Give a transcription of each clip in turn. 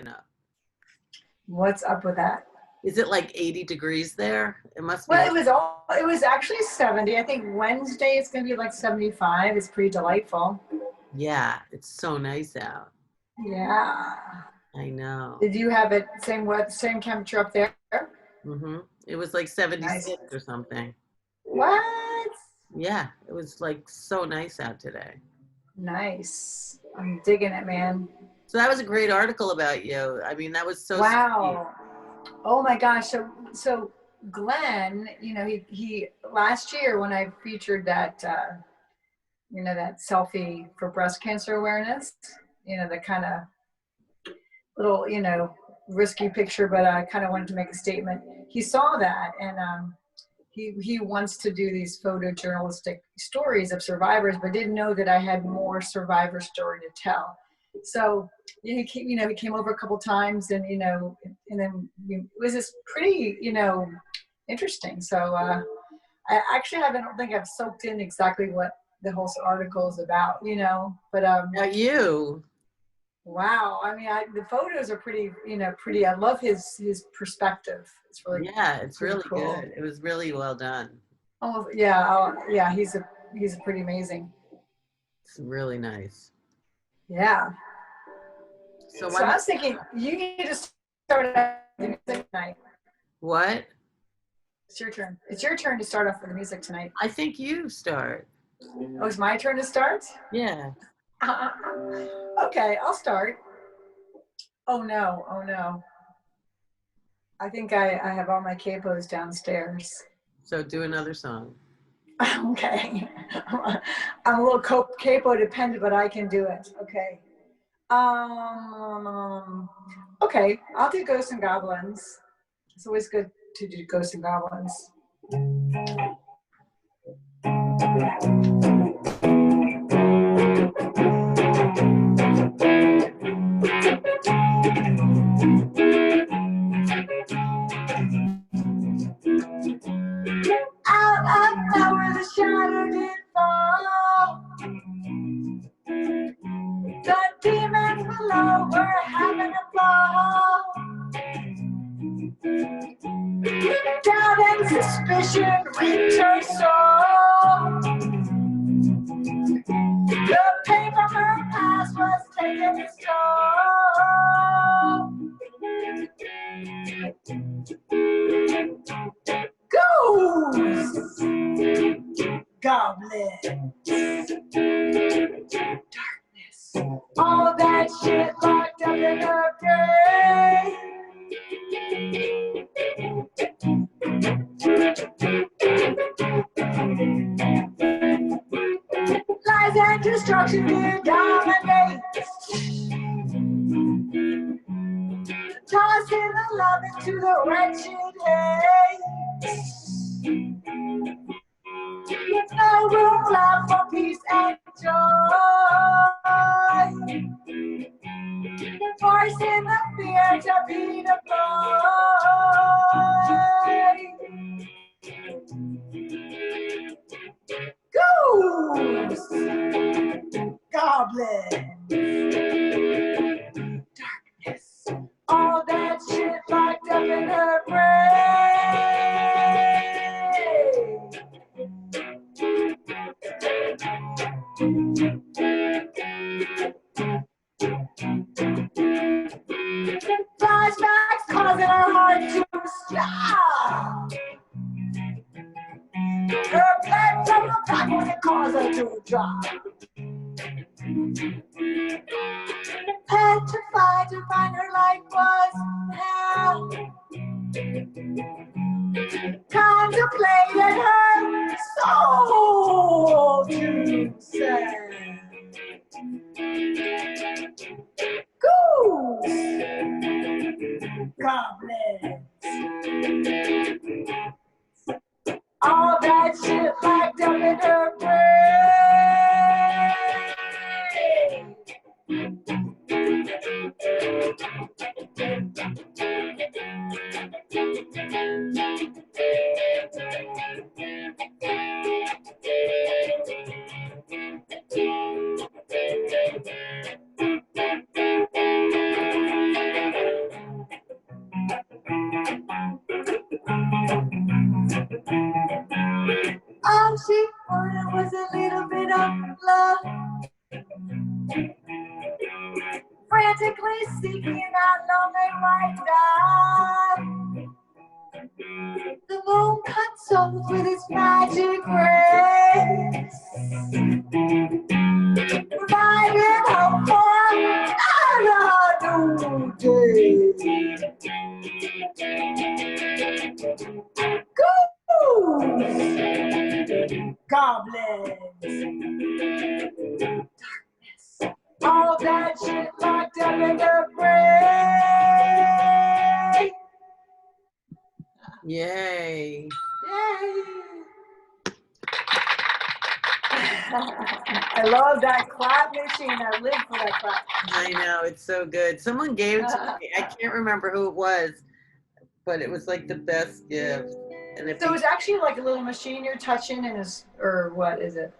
up. What's up with that? Is it like 80 degrees there? It must be. Well, it was actually 70. I think Wednesday it's going to be like 75. It's pretty delightful. Yeah, it's so nice out. Yeah. I know. Did you have it same temperature up there? It was like Nice. 76 or something. What? Yeah, it was like so nice out today. Nice. I'm digging it, man. So that was a great article about you. I mean, that was so sweet. Wow. Oh my gosh. So Glenn, he last year when I featured that that selfie for breast cancer awareness, the kind of little, risky picture, but I kind of wanted to make a statement. He saw that, and he wants to do these photojournalistic stories of survivors, but didn't know that I had more survivor story to tell. So he came over a couple times, and and then it was just pretty, interesting. So I actually don't think I've soaked in exactly what the whole article is about, but Now you. wow. I mean, the photos are pretty, pretty. I love his perspective. It's really Yeah, it's pretty really cool. good. It was really well done. Oh yeah, yeah. He's pretty amazing. It's really nice. Yeah. So So when I was thinking you need to start off the music tonight. what? It's your turn. It's your turn to start off with the music tonight. I think you start. Oh, it's my turn to start. Yeah. Okay, I'll start. Oh no. Oh no. I think I have all my capos downstairs. So do another song. Okay. I'm a little capo dependent, but I can do it. Okay. Okay, I'll do Ghosts and Goblins. It's always good to do Ghosts and Goblins. Out of nowhere, the shadow did fall. The demons below were having a ball. Doubt and suspicion reached her soul. The pain from her past was taking its toll. Ghosts, goblins, darkness, all that shit locked up in her brain. Lies and destruction did dominate. Tossing the love into the wretched hate. No room left for peace and joy. Forcing the fear to be deployed. Ghosts, goblins, darkness, all that shit locked up in her flashbacks causing her heart to stop. Her blood from the back was the cause her to drop. Petrified to find her life was hell. Contemplated her soul to sell. Ghosts, goblins, all that shit locked up in her brain. being out lonely right now. The moon cuts off with its magic rays, providing hope for another new day. Goose, goblins, all that shit locked up in the brain. Yay. Yay. I love that clap machine. I live for that clap. I know, it's so good. Someone gave it to me. I can't remember who it was, but it was like the best gift. And if So it's actually like a little machine you're touching, and is, or what is it?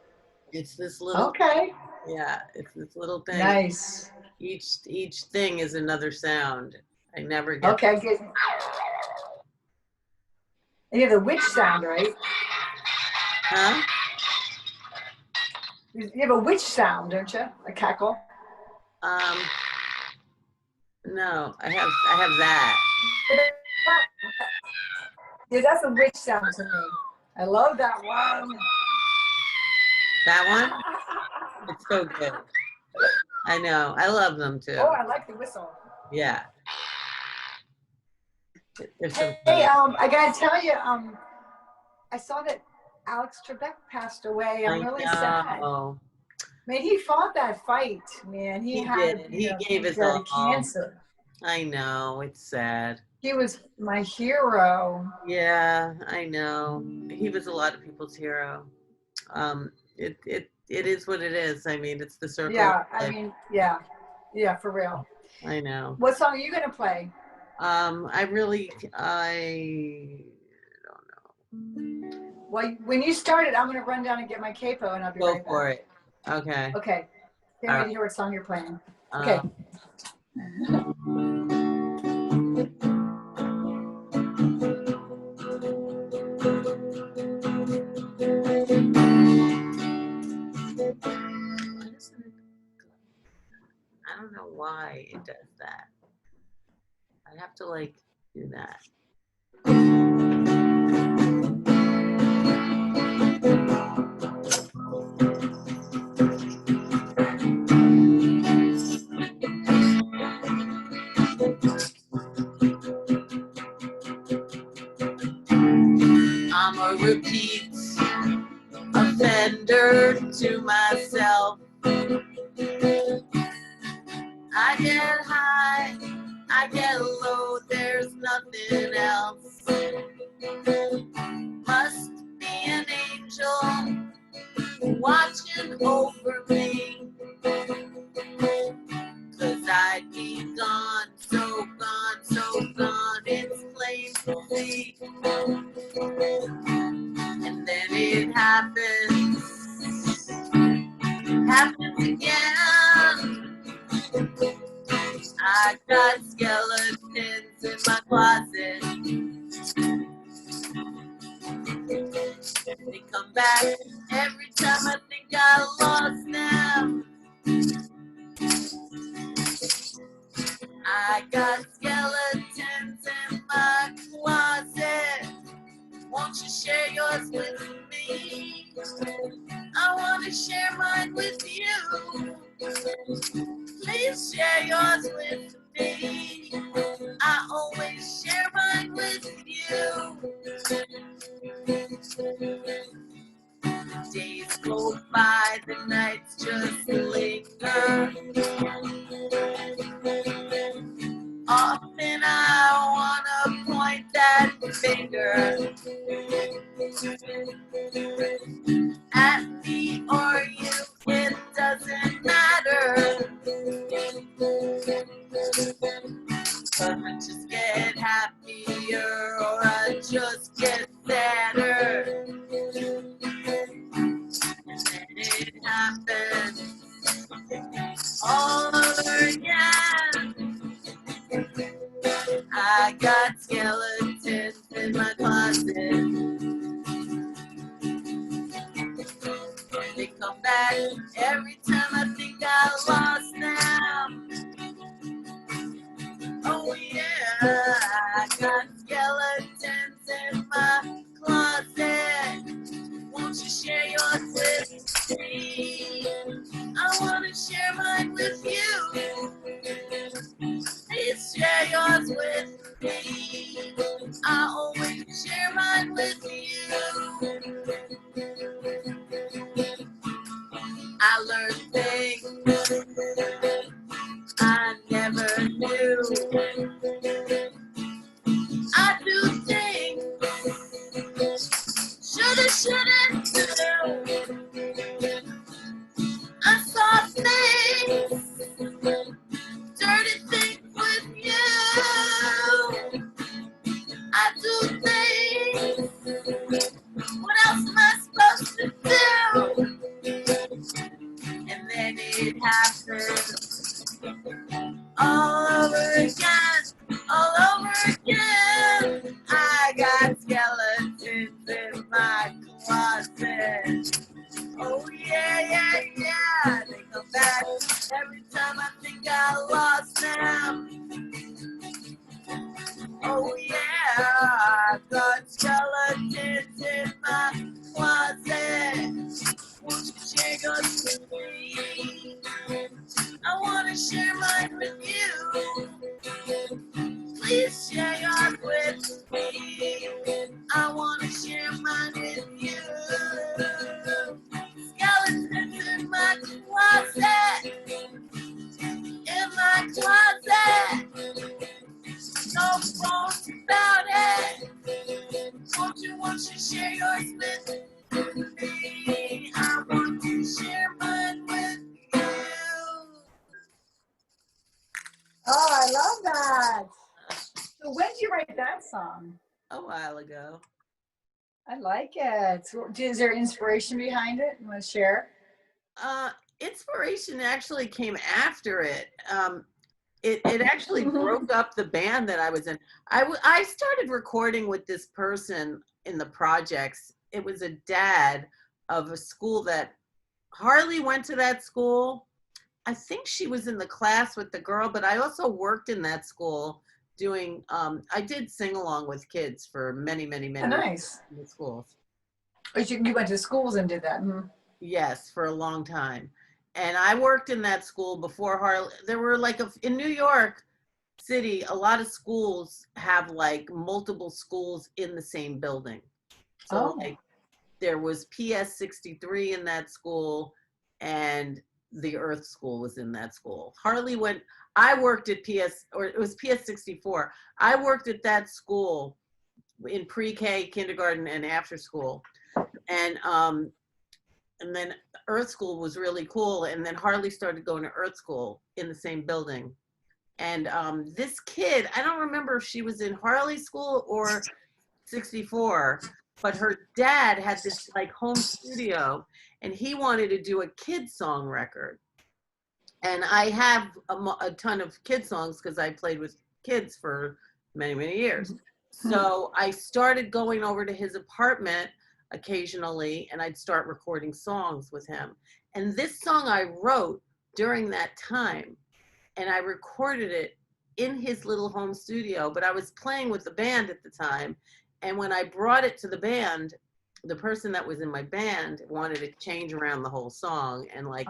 it's this little, Okay. yeah, it's this little thing. Nice. Each thing is another sound. I never get. Okay, good. And you have the witch sound, right? Huh? You have a witch sound, don't you? A cackle. No, I have that. Yeah, that's a witch sound to me. I love that one. That one? It's so good. I know. I love them too. Oh, I like the whistle. Yeah. Hey, I gotta tell you, I saw that Alex Trebek passed away. I'm really sad. Man, he fought that fight, man. He had, he gave his all. Cancer. I know. It's sad. He was my hero. Yeah, I know. He was a lot of people's hero. It is what it is. I mean, it's the circle. Yeah, I mean, yeah, for real. I know. What song are you gonna play? I don't know. Well, when you start it, I'm gonna run down and get my capo, and I'll be right back. Go for it. Okay. Okay. Can't wait to hear what song you're playing. Okay. I don't know why it does that. I have to like do that. I'm a repeat offender to myself. I get high, I get low, there's nothing else. Must be an angel watching over me, 'cause I'd be gone, so gone, so gone, it's plain to see. And then it happens again. I got skeletons in my closet. They come back every time I think I lost them. I got skeletons in my closet. Won't you share yours with me? I want to share mine with you. Please share yours with me. I always share mine with you. Days go by, the nights just linger. Often I wanna point that finger at me or you, it doesn't matter. But I just get happier or I just get sadder. And then it happens all over again. I got skeletons in my closet. They come back every time I think I lost them. Oh yeah, I got skeletons in my closet. Won't you share yours with me? I wanna share mine with you. Please share yours with me. I always share mine with you. I learned things I never knew. I do things shouldn't do. I saw things, dirty things with you. I do things. What else am I supposed to do? And then it happens all over again, all over again. I got skeletons in my closet. Oh yeah, yeah, yeah. They come back every time I think I lost them. Oh yeah, I got skeletons in my closet. Won't you share yours with me? I wanna share mine with you. Please share yours with me. I wanna share mine with you. Skeletons in my closet. In my closet. No bones about it. Won't you share yours with me? I want to share mine with you. Oh, I love that. So when did you write that song? A while ago. I like it. So, is there inspiration behind it? You want to share? Inspiration actually came after it. It actually broke up the band that I was in. I started recording with this person in the projects. It was a dad of a school that Harley went to that school. I think she was in the class with the girl, but I also worked in that school doing, I did sing along with kids for many, many, many Oh, years nice. in the schools. Oh, you went to schools and did that. Yes, for a long time. And I worked in that school before Harley. There were like in New York City, a lot of schools have like multiple schools in the same building. So Oh. like there was PS 63 in that school, and the Earth School was in that school. Harley went, I worked at or it was PS 64. I worked at that school in pre-K, kindergarten, and after school. And then Earth School was really cool. And then Harley started going to Earth School in the same building. And this kid, I don't remember if she was in Harley School or 64, but her dad had this like home studio, and he wanted to do a kid song record. And I have a ton of kid songs because I played with kids for many, many years. So I started going over to his apartment occasionally, and I'd start recording songs with him. And this song I wrote during that time, and I recorded it in his little home studio, but I was playing with the band at the time. And when I brought it to the band, the person that was in my band wanted to change around the whole song and like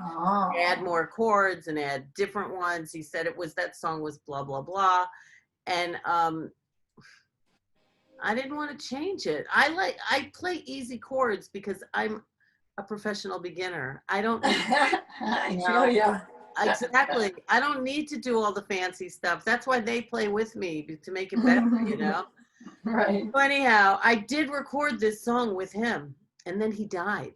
add more chords and add different ones. He said that song was blah, blah, blah. And I didn't want to change it. I play easy chords because I'm a professional beginner. I don't Oh, yeah. Exactly. I don't need to do all the fancy stuff. That's why they play with me, to make it better, Right. So anyhow, I did record this song with him, and then he died.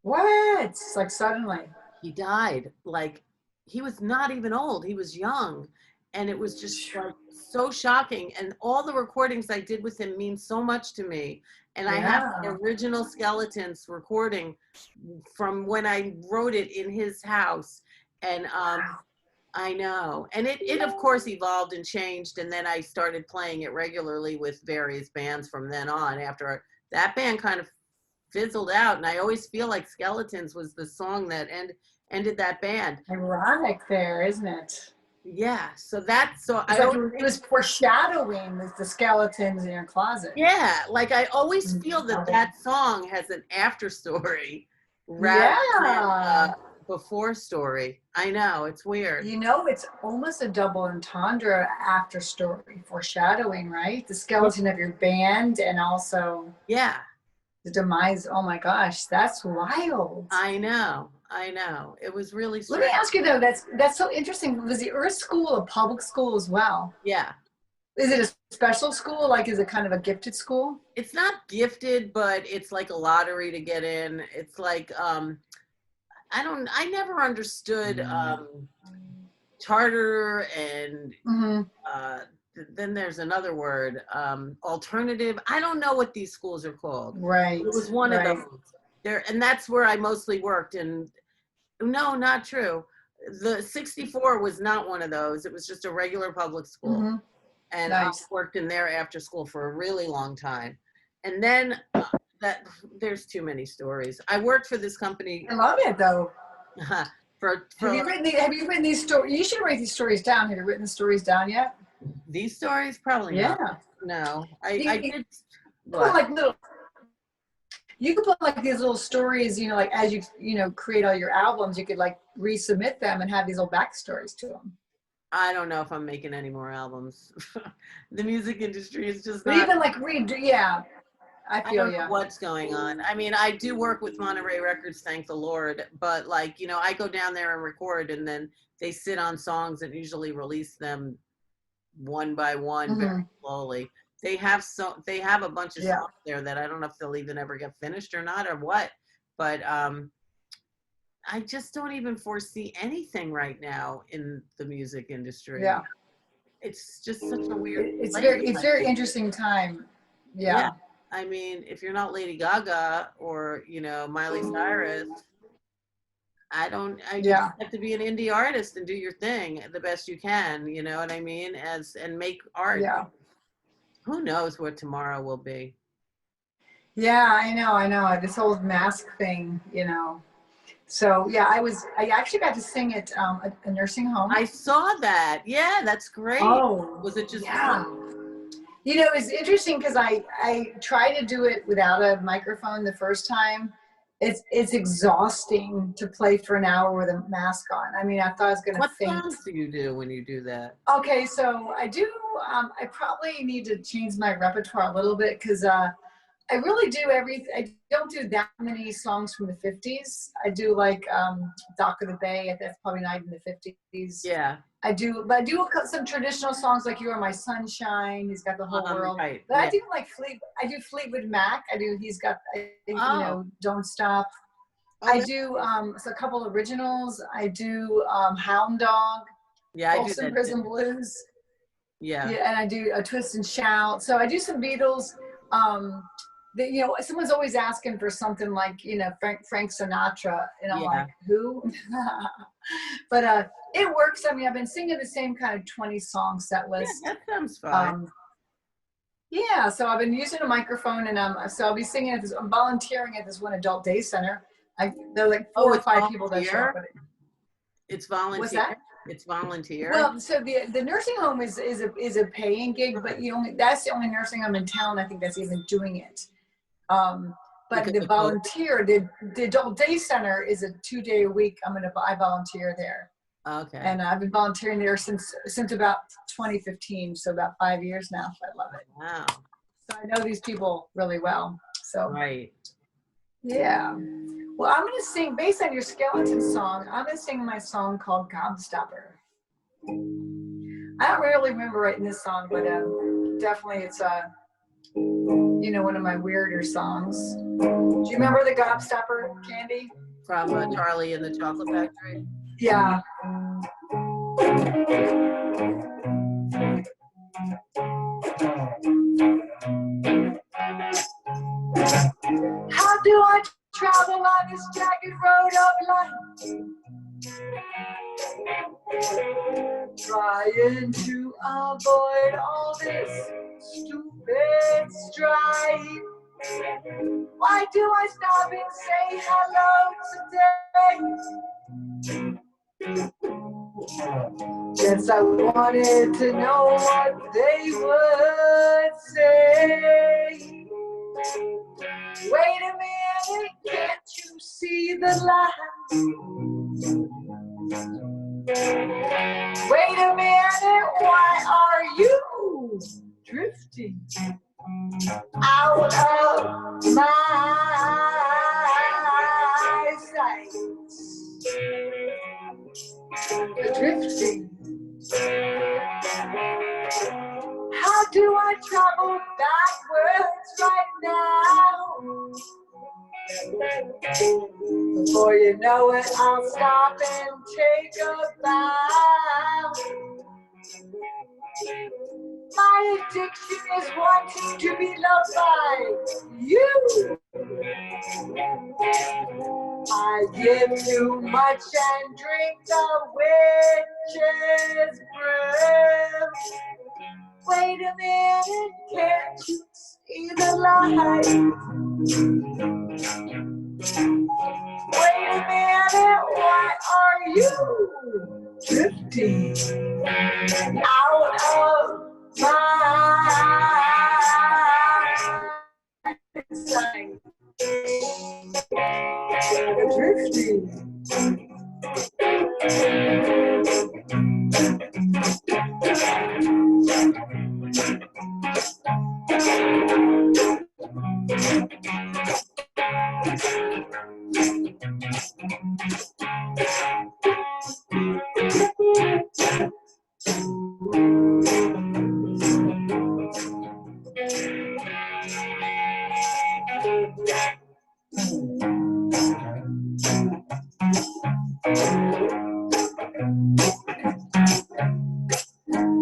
What? It's like suddenly. He died. Like, he was not even old. He was young. And it was just like so shocking. And all the recordings I did with him mean so much to me. And I have the original Skeletons recording from when I wrote it in his house. And I know. And it of course evolved and changed. And then I started playing it regularly with various bands from then on. After that band kind of fizzled out. And I always feel like Skeletons was the song that ended that band. Ironic there, isn't it? Yeah, so that's so It's I like always, it was foreshadowing the skeletons in your closet. yeah, like I always feel that Mhm. that song has an after story rather than a Yeah. before story. I know, it's weird. You know, it's almost a double entendre after story, foreshadowing, right? The skeleton of your band and also Yeah, the demise. Oh my gosh, that's wild. I know. I know. It was really Let me strange. ask you though, that's so interesting. Was the Earth School a public school as well? Yeah. Is it a special school? Like, is it kind of a gifted school? It's not gifted, but it's like a lottery to get in. It's like I never understood charter and Mm-hmm. uh then there's another word, alternative. I don't know what these schools are called. Right, It was one of right. those. There, and that's where I mostly worked. And no, not true. The 64 was not one of those. It was just a regular public school. Mm-hmm. And I Nice. worked in there after school for a really long time. And then that there's too many stories. I worked for this company I love it though. for Have you written these stories? You should write these stories down. Have you written the stories down yet? these stories. Probably not. Yeah. No, I You did. put What? like little. You could put like these little stories. You know, like as you create all your albums, you could like resubmit them and have these little backstories to them. I don't know if I'm making any more albums. The music industry is just But not. even like read, yeah, I I feel don't know yeah. what's going on. I mean, I do work with Monterey Records, thank the Lord. But like, I go down there and record, and then they sit on songs and usually release them one by one very Mm-hmm. slowly. They have a bunch of Yeah, songs there that I don't know if they'll even ever get finished or not or what. But I just don't even foresee anything right now in the music industry. yeah. It's just such a weird It's place. it's I very think. interesting time. Yeah. Yeah, I mean, if you're not Lady Gaga or, Miley Cyrus, you just yeah, have to be an indie artist and do your thing the best you can, you know what I mean? And make art. yeah. Who knows what tomorrow will be? Yeah, I know. This whole mask thing. So yeah, I actually got to sing at a nursing home. I saw that. Yeah, that's great. Oh, Was it just yeah. you? It's interesting because I tried to do it without a microphone the first time. It's exhausting to play for an hour with a mask on. I mean, I thought I was gonna What faint. songs do you do when you do that? Okay, so I do. I probably need to change my repertoire a little bit because I really do everything. I don't do that many songs from the 50s. I do like Dock of the Bay. That's probably not in the 50s. Yeah. But I do some traditional songs like "You Are My Sunshine." He's got the whole world. Right. But Yeah. I do Fleetwood Mac. I do. He's got Oh. "Don't Stop." Oh, I do so a couple originals. I do Hound Dog, yeah, I do Folsom that too. Prison Blues. Yeah. Yeah, and I do a Twist and Shout. So I do some Beatles. Um, someone's always asking for something like Frank Sinatra, and I'm like, Yeah. who? But it works. I mean, I've been singing the same kind of 20 song set Yeah, list. that sounds fine. Yeah, so I've been using a microphone, and so I'll be singing at this. I'm volunteering at this one adult day center. There are like four or It's five people that show up. volunteer? It's What's volunteer? that? It's volunteer? Well, so the nursing home is a paying gig, but that's the only nursing home in town I think that's even doing it. But Because the of COVID? volunteer, the adult day center is a 2 day a week. I volunteer there, Okay. and I've been volunteering there since about 2015, so about 5 years now. I love it. Wow. So I know these people really well. So Right. yeah. Well, I'm gonna sing based on your skeleton song. I'm gonna sing my song called Gobstopper. I don't really remember writing this song, but definitely it's one of my weirder songs. Do you remember the Gobstopper, Candy? From Charlie and the Chocolate Factory? Yeah. How do I travel on this jagged road of life? Trying to avoid all this stupid strife. Why do I stop and say hello today? Yes, I wanted to know what they would say. Wait a minute, can't you see the light? Wait a minute, why are you drifting out of my sight? Drifting. How do I travel backwards right now? Before you know it, I'll stop and take a bow. My addiction is wanting to be loved by you. I give too much and drink the witch's brew. Wait a minute, can't you see the light? Wait a minute, why are you drifting out of my sight? Drifting.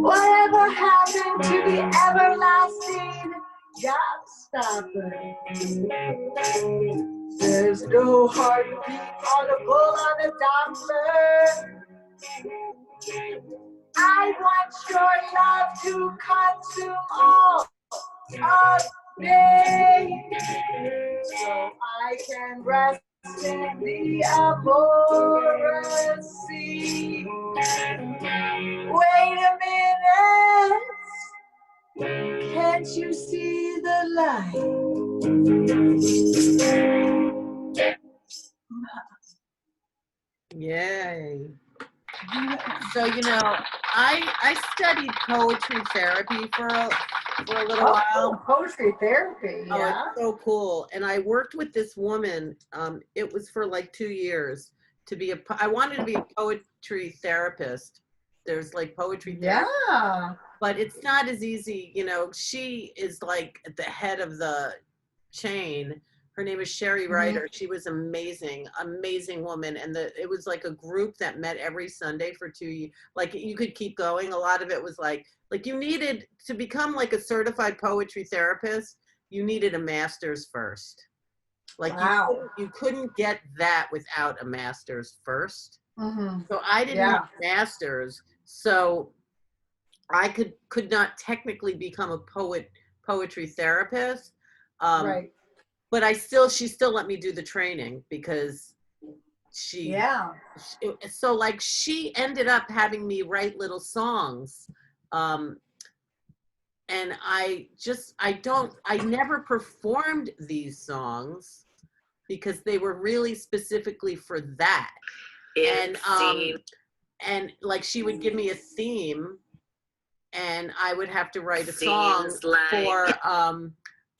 Whatever happened to the everlasting gobstopper? There's no heartbeat audible on the Doppler. I want your love to consume all of me, so I can rest in the amorous sea. Wait a minute, can't you see the light? Yay. So, you know, I studied poetry therapy for a little while. Poetry therapy, Oh, yeah. it's so cool. And I worked with this woman. It was for like 2 years to be I wanted to be a poetry therapist. There's like poetry therapy. Yeah. But it's not as easy, you know. She is like at the head of the chain. Her name is Sherry Ryder. She was amazing, amazing woman. And it was like a group that met every Sunday for 2 years. Like you could keep going. A lot of it was like you needed to become like a certified poetry therapist. You needed a master's first. Like wow. you couldn't get that without a master's first. So I didn't have a master's. So I could not technically become a poetry therapist. Right. But she still let me do the training because so like she ended up having me write little songs. And I never performed these songs because they were really specifically for that. And like she would give me a theme and I would have to write a song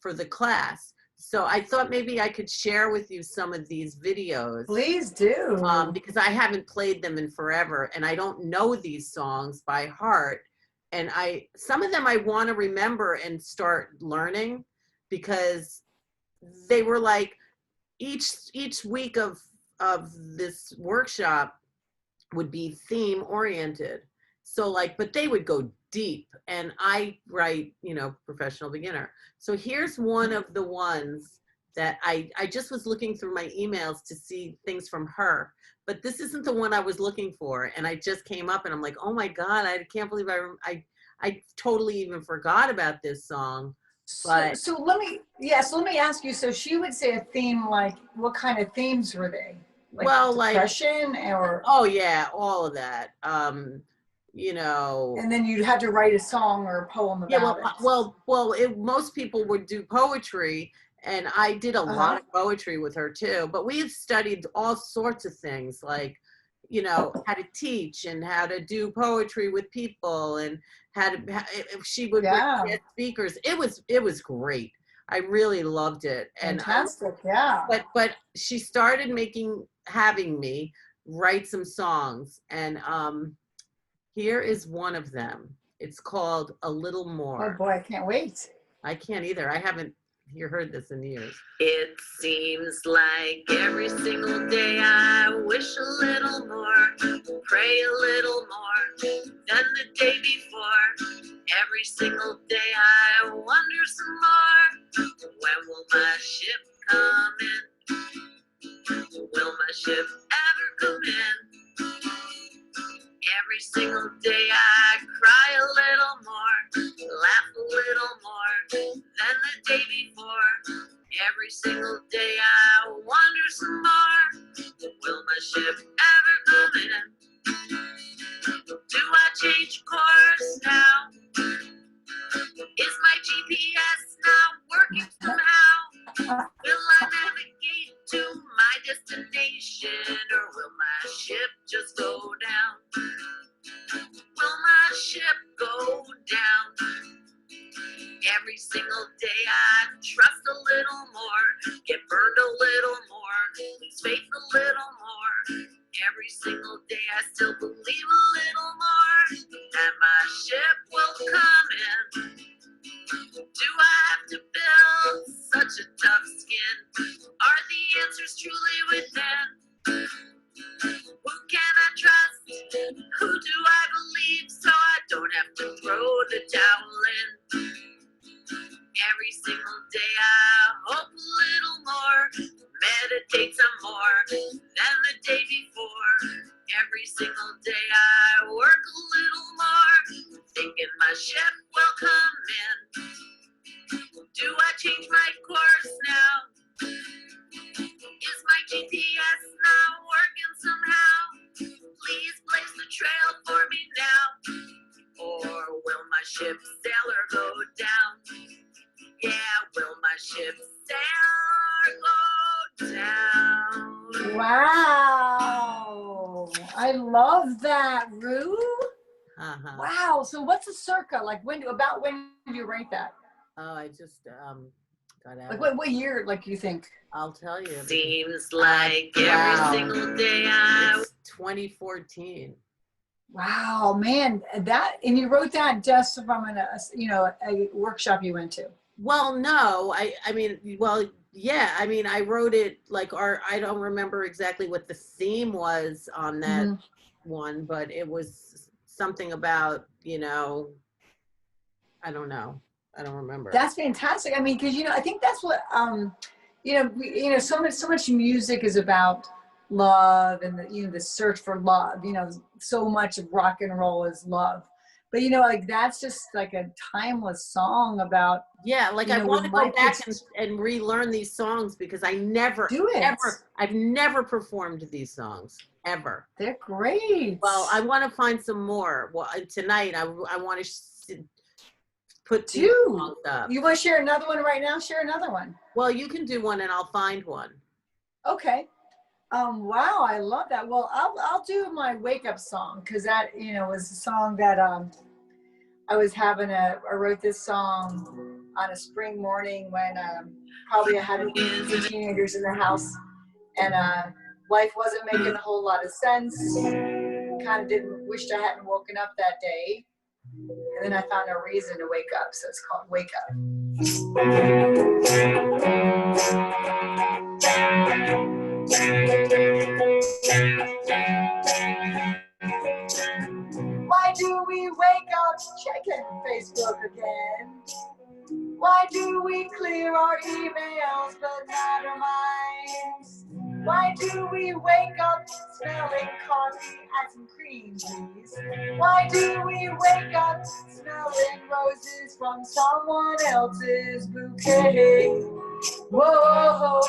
for the class. So I thought maybe I could share with you some of these videos. Please do. Because I haven't played them in forever and I don't know these songs by heart. And some of them I want to remember and start learning because they were like each week of this workshop would be theme oriented. So like, but they would go deep and I write, you know, professional beginner. So here's one of the ones that I just was looking through my emails to see things from her, but this isn't the one I was looking for. And I just came up and I'm like, oh my God, I can't believe I totally even forgot about this song. But so let me ask you, so she would say a theme, like what kind of themes were they? Like depression or? Oh yeah, all of that. You know. And then you had to write a song or a poem about it. Most people would do poetry, and I did a lot of poetry with her too. But we had studied all sorts of things, like, you know, how to teach and how to do poetry with people, and if she would bring guest speakers. It was great. I really loved it. Fantastic, yeah. But she started having me write some songs, and here is one of them. It's called A Little More. Oh boy, I can't wait. I can't either. I haven't heard this in years. It seems like every single day I wish a little more, pray a little more than the day before. Every single day I wonder some more. When will my ship come in? Will my ship ever come in? Every single day I cry a little more, laugh a little more than the day before. Every single day I wonder some more. Will my ship ever come in? Do I change course now? Is my GPS not working somehow? Will I navigate to my destination, or will my ship just go down? Will my ship go down? Every single day I trust a little more, get burned a little more, lose faith a little more. Every single day I still believe a little more, that my ship will come in. Do I have to build such a tough skin? Are the answers truly within? Who can I trust? Who do I believe, so I don't have to throw the towel in? Every single day I hope a little more, meditate some more than the day before. Every single day I work a little more, thinking my ship will come in. Do I change my course now? Is my GPS not working somehow? Please blaze the trail for me now. Or will my ship sail or go down? Yeah, will my ship sail or go down? Wow. I love that, Rue. Wow. So what's a circa? Like when did you write that? Oh, I just got out. Like what year, like, you think? I'll tell you. Seems like every single day it's 2014. Wow, man, and you wrote that just from a workshop you went to? Well, no, I mean, I wrote it like I don't remember exactly what the theme was on that one, but it was something about, I don't know. I don't remember. That's fantastic. I mean, because I think that's what so much music is about love and the search for love. So much of rock and roll is love. But like that's just like a timeless song about. Yeah, like I want to go back and relearn these songs, because I've never performed these songs ever. They're great. Well, I want to find some more. Well, tonight I want to put two songs up. You want to share another one right now? Share another one. Well, you can do one and I'll find one. Okay. Wow, I love that. Well, I'll do my wake up song, because that was a song that I wrote this song on a spring morning when probably I had some teenagers in the house, and life wasn't making a whole lot of sense. Kind of wished I hadn't woken up that day, and then I found a reason to wake up, so it's called Wake Up. Why do we wake up checking Facebook again? Why do we clear our emails but not our minds? Why do we wake up smelling coffee and some cream cheese? Why do we wake up smelling roses from someone else's bouquet? Whoa,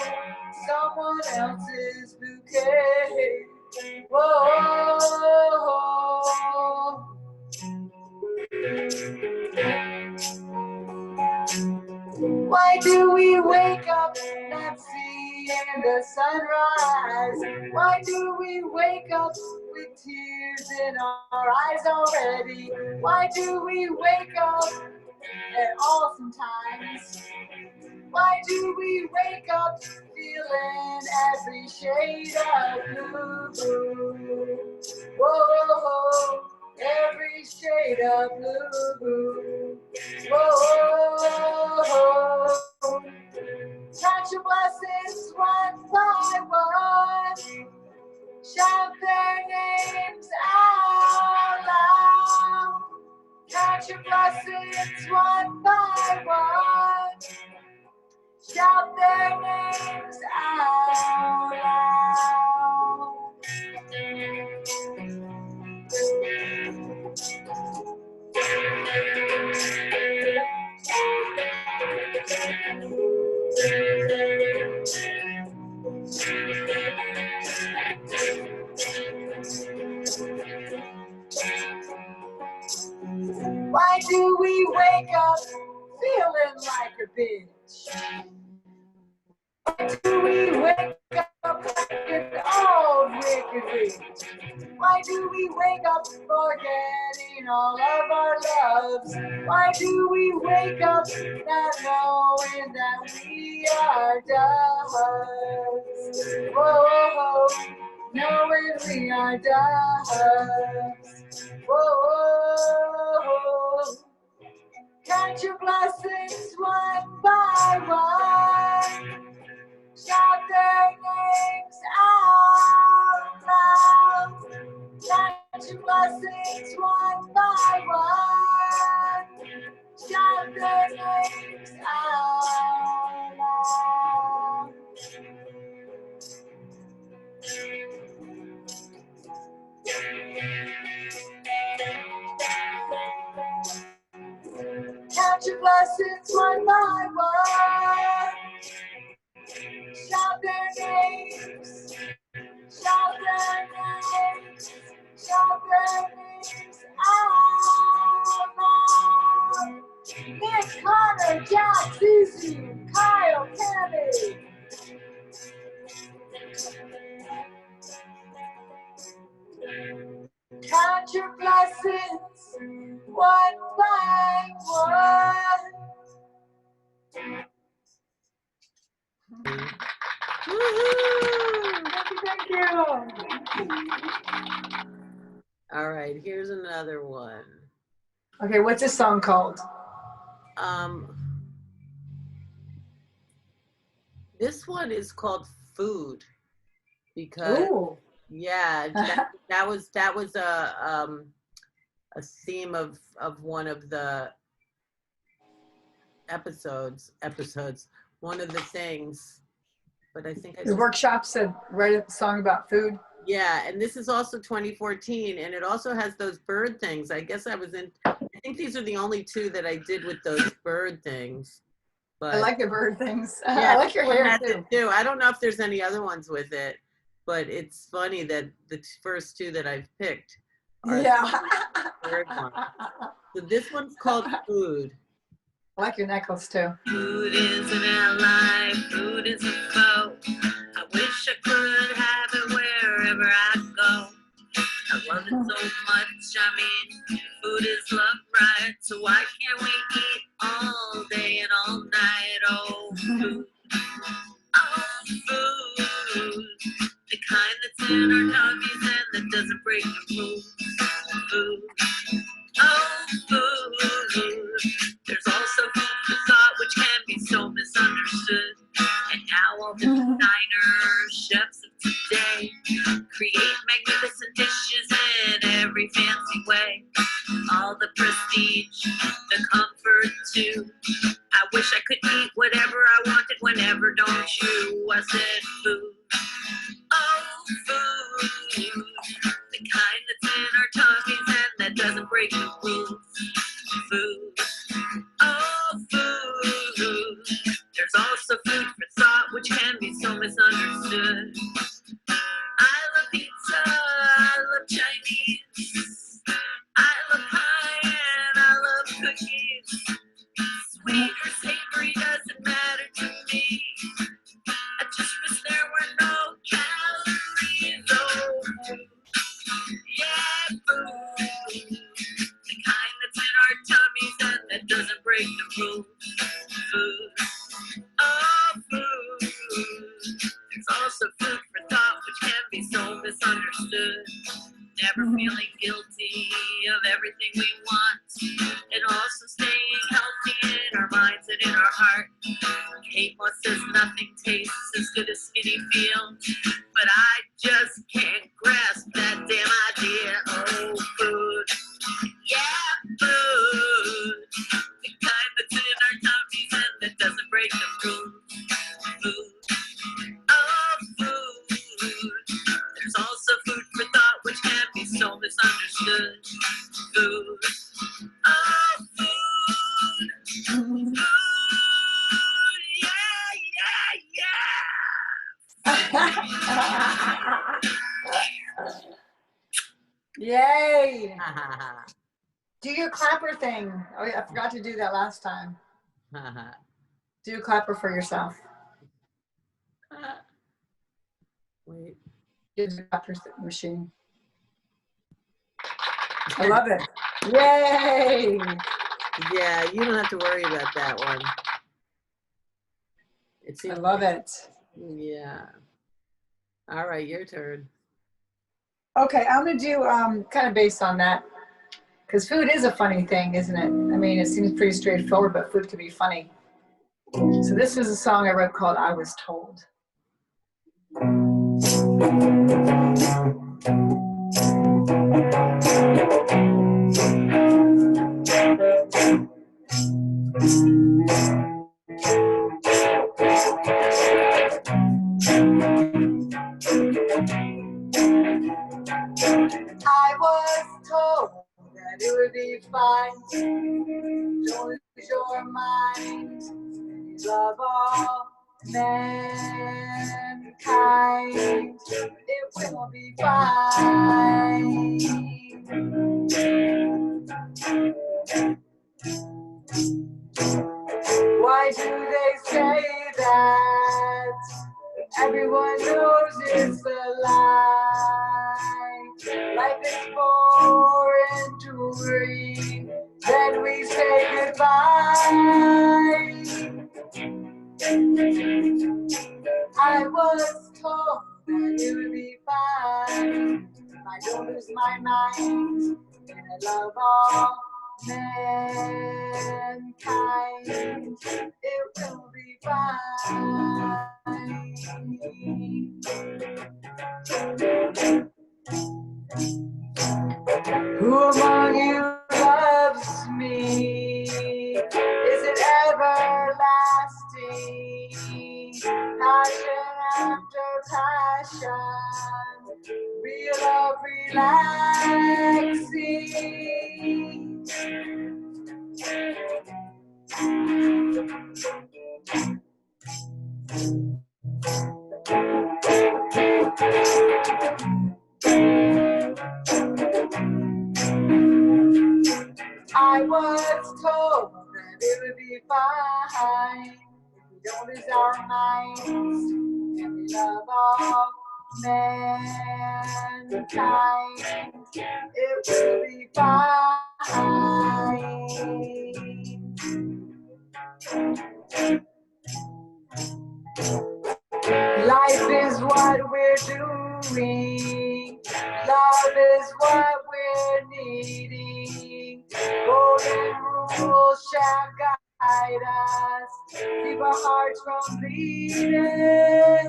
someone else's bouquet. okay. Whoa. Why do we wake up not seeing the sunrise? Why do we wake up with tears in our eyes already? Why do we wake up at all sometimes? Why do we wake up feeling every shade of blue? Whoa, every shade of blue. Whoa, count your blessings one by one. Shout their names out loud. Count your blessings one by one. Shout their names out loud. Why do we wake up feeling like a bitch? Why do we wake up like an old wicked witch? Why do we wake up forgetting all of our loves? Why do we wake up not knowing that we are doves? Whoa, knowing we are doves. Whoa, count your blessings one by one. Shout their names out loud. Count your blessings one by one. Shout their names out loud. Count your blessings one by one. Shout their names. Shout their names. Shout their names out loud. Nick, Connor, Jack, Susie, Kyle, Tammy. Count your blessings one by one. Thank you. All right, here's another one. Okay, what's this song called? This one is called Food because yeah, that was a theme of one of the episodes. One of the things, but I think the workshops to write a song about food. Yeah, and this is also 2014, and it also has those bird things. I guess I think these are the only two that I did with those bird things. But I like the bird things. Yeah, I like your hair too. I don't know if there's any other ones with it, but it's funny that the first two that I've picked are the third one. So this one's called Food. I like your necklace too. Food is an ally, food is a foe. I wish I could have it wherever I go. I love it so much, I mean, food is love, right? So why can't we eat all day and all night? Oh, food. Oh, food. The kind that's in our tummies and that doesn't break the rules. Food. Oh, food. There's also food for thought, which can be so misunderstood. And now all the designer chefs of today create magnificent dishes in every fancy way. All the prestige, the comfort too. I wish I could eat whatever I wanted whenever, don't you? I said food. Oh, food. The kind that's in our tummies and that doesn't break the rules. Food. Oh, food. There's also food for thought, which can be so misunderstood. break the rules. Food, oh food. There's also food for thought, which can be so misunderstood. Never feeling guilty of everything we want, and also staying healthy in our minds and in our heart. Kate once says nothing tastes as good as skinny feels, but I just can't grasp that damn idea. Oh, food, yeah, food, the kind that's in our tummies and that doesn't break the rules. Food, oh, food. There's also food for thought, which can be so misunderstood. Food, oh, food, food, Yay! Do your clapper thing. Oh yeah, I forgot to do that last time. Do a clapper for yourself. Wait. Use the clapper machine. I love it. Yay! Yeah, you don't have to worry about that one. I love it. Yeah. All right, your turn. Okay, I'm gonna do kind of based on that, because food is a funny thing, isn't it? I mean, it seems pretty straightforward, but food can be funny. So this is a song I wrote called "I Was Told." I was told that it would be fine. Don't lose your mind. Love all mankind. It will be fine. Why do they say that? Everyone knows it's a lie. Life is for enduring, then we say goodbye. I was told that it would be fine if I don't lose my mind and I love all mankind. It will be fine. Who among you loves me? Is it everlasting? Passion after passion, real love relaxing. I was told that it would be fine if we don't lose our minds and we love all mankind. It will be fine. Life is what we're doing. Love is what we're needing. Golden rules shall guide us. Keep our hearts from bleeding.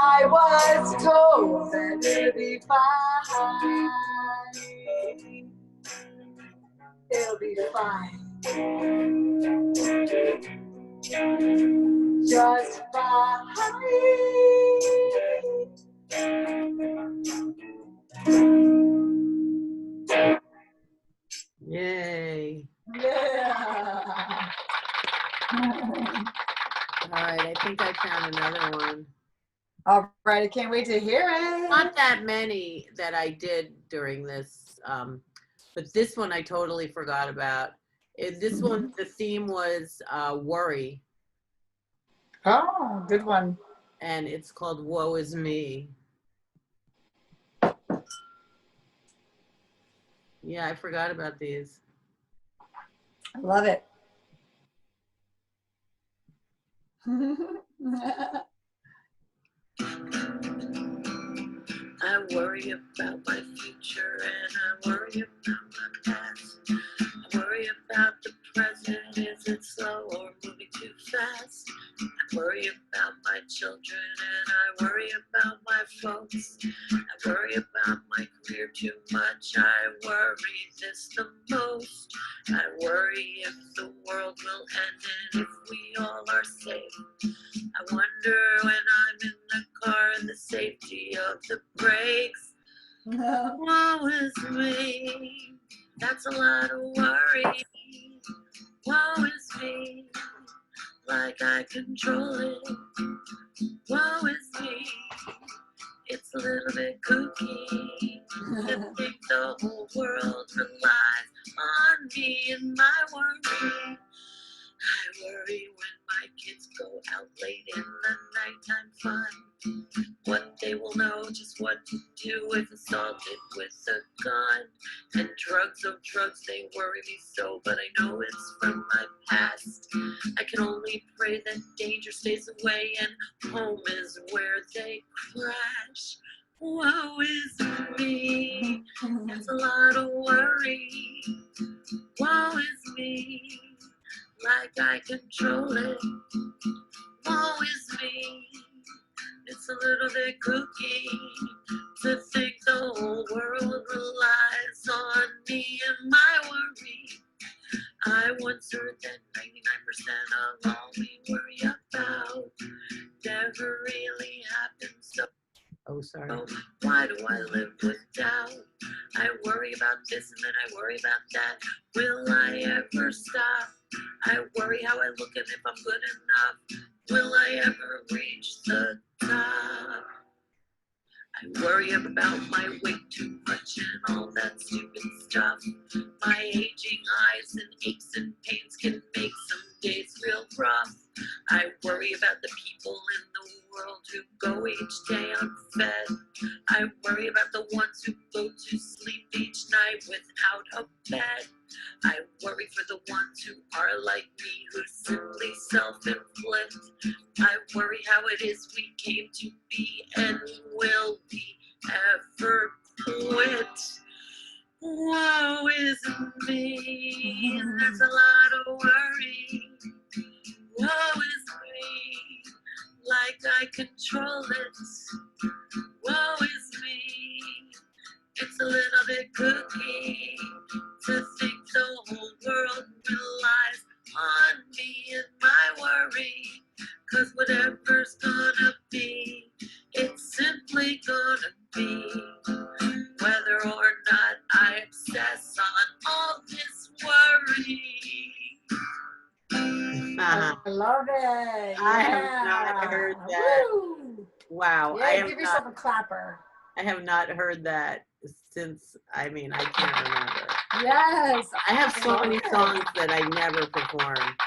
I was told that it'll be fine. It'll be fine. Just fine. Yay. Yeah. All right, I think I found another one. All right, I can't wait to hear it. Not that many that I did during this, but this one I totally forgot about. This one, the theme was worry, Oh, good one. and it's called "Woe Is Me." Yeah, I forgot about these. I love it. I worry about my future and I worry about my past. I worry about the present, is it slow or moving too fast? I worry about my children and I worry about my folks. I worry about my career too much, I worry this the most. I worry if the world will end and if we all are safe. I wonder when I'm in the car and the safety of the brakes. Woe is me, that's a lot of worry. Woe is me, like I control it. Woe is me, it's a little bit kooky to think the whole world relies on me and my worry. I worry when my kids go out late in the nighttime fun. What they will know, just what to do if assaulted with a gun. And drugs, oh drugs, they worry me so, but I know it's from my past. I can only pray that danger stays away and home is where they crash. Woe is me, that's a lot of worry. Woe is me, like I control it. Woe is me, it's a little bit kooky to think the whole world relies on me and my worry. I once heard that 99% of all we worry about never really happens. So Oh, sorry. why do I live with doubt? I worry about this and then I worry about that. Will I ever stop? I worry how I look and if I'm good enough. Will I ever reach the top? I worry about my weight too much and all that stupid stuff. My aging eyes and aches and pains can make some days real rough. I worry about the people in the world who go each day unfed. I worry about the ones who go to sleep each night without a bed. I worry for the ones who are like me, who simply self-inflict. I worry how it is we came to be and will we ever quit. Woe is me, there's a lot of worry. Woe is me, like I control it. Woe is me, it's a little bit kooky to think the whole world relies on me and my worry. Cause whatever's gonna be, it's simply gonna be. Whether or not I obsess on all this worry. I love it. I have Yeah. not heard that. Woo. Wow. Yeah, give yourself a clapper. I have not heard that since, I mean, I can't remember. Yes. I have so many songs that I never perform.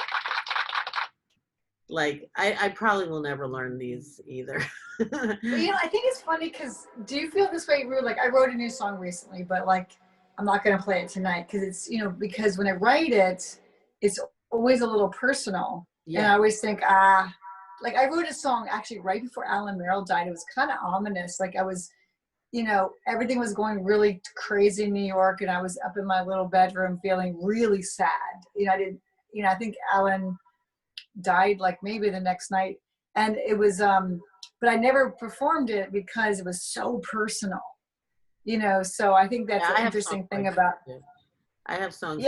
Like, I probably will never learn these either. But I think it's funny because do you feel this way, Rue? Like, I wrote a new song recently, but like, I'm not going to play it tonight because it's, because when I write it, it's always a little personal. Yeah. And I always think, like I wrote a song actually right before Alan Merrill died. It was kind of ominous. Like I was, everything was going really crazy in New York and I was up in my little bedroom feeling really sad. I think Alan died like maybe the next night. And it was, but I never performed it because it was so personal, so I think that's an interesting thing about. I have songs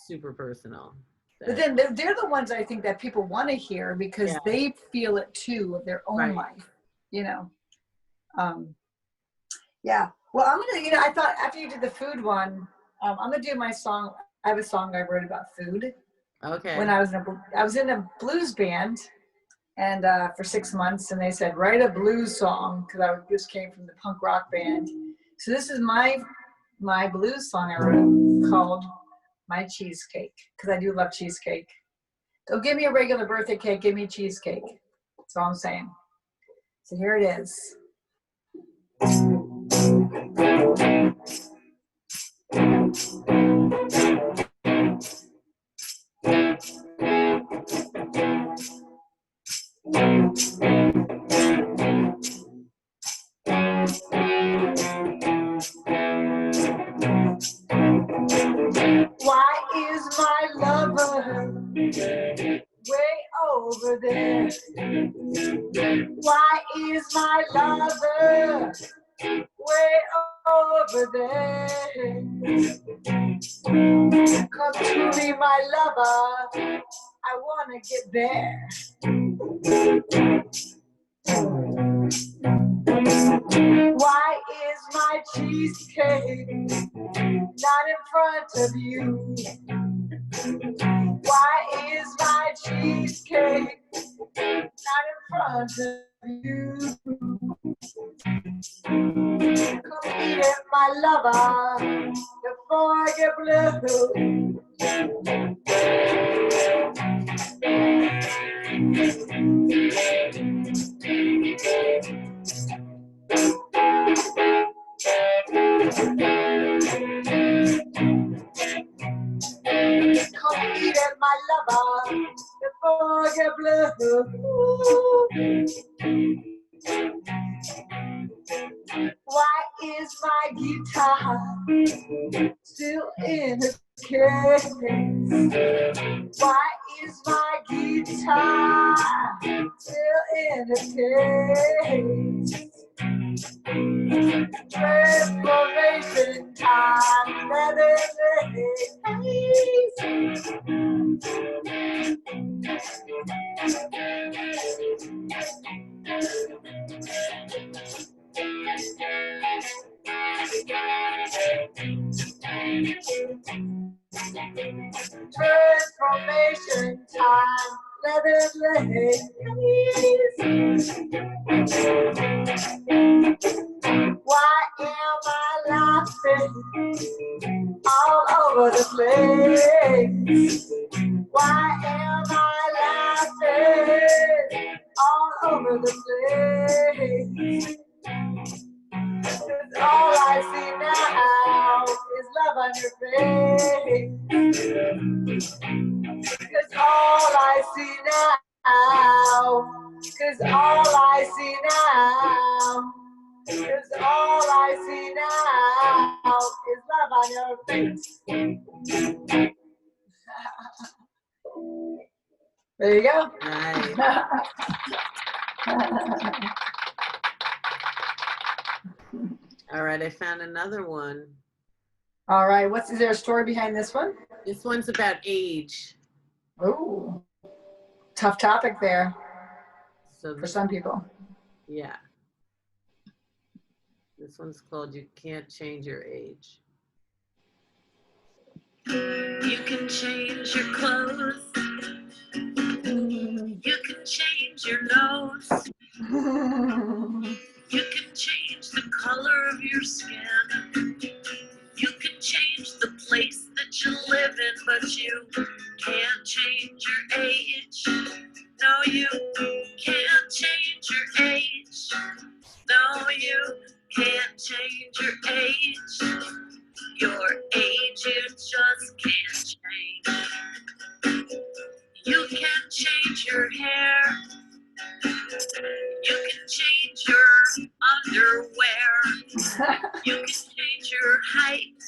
super personal. But then they're the ones I think that people want to hear because they feel it too of their own life, Yeah. Well, I'm going to, I thought after you did the food one, I'm going to do my song. I have a song I wrote about food. Okay. When I was in a blues band and for 6 months and they said, write a blues song because I just came from the punk rock band. So this is my blues song I wrote called My cheesecake, because I do love cheesecake. Don't give me a regular birthday cake, give me cheesecake. That's all I'm saying. So here it is. Why is my lover way over there? Why is my lover way over there? Come to me, my lover, I wanna get there. Why is my cheesecake not in front of you? Why is my cheesecake not in front of you? Come eat it, my lover, before I get blue. Come eat it, my lover, before I get blue. Why is my guitar still in its case? Why is my guitar still in its case? Transformation time, let it transformation time, let it Why am I laughing all over the place? Why am I laughing all over the place? 'Cause all I see now is love on your face. 'Cause all I see now, 'cause all I see now, 'cause all I see now is love on your face. There you go. Nice. All right, I found another one. All right, is there a story behind this one? This one's about age. Oh, tough topic there So for some people. yeah. This one's called You Can't Change Your Age. You can change your clothes. You can change your nose. You can change the color of your skin. You can change the place that you live in, but you can't change your age. No, you can't change your age. No, you can't change your age. Your age, you just can't change. You can change your hair. You can change your underwear. You can change your height.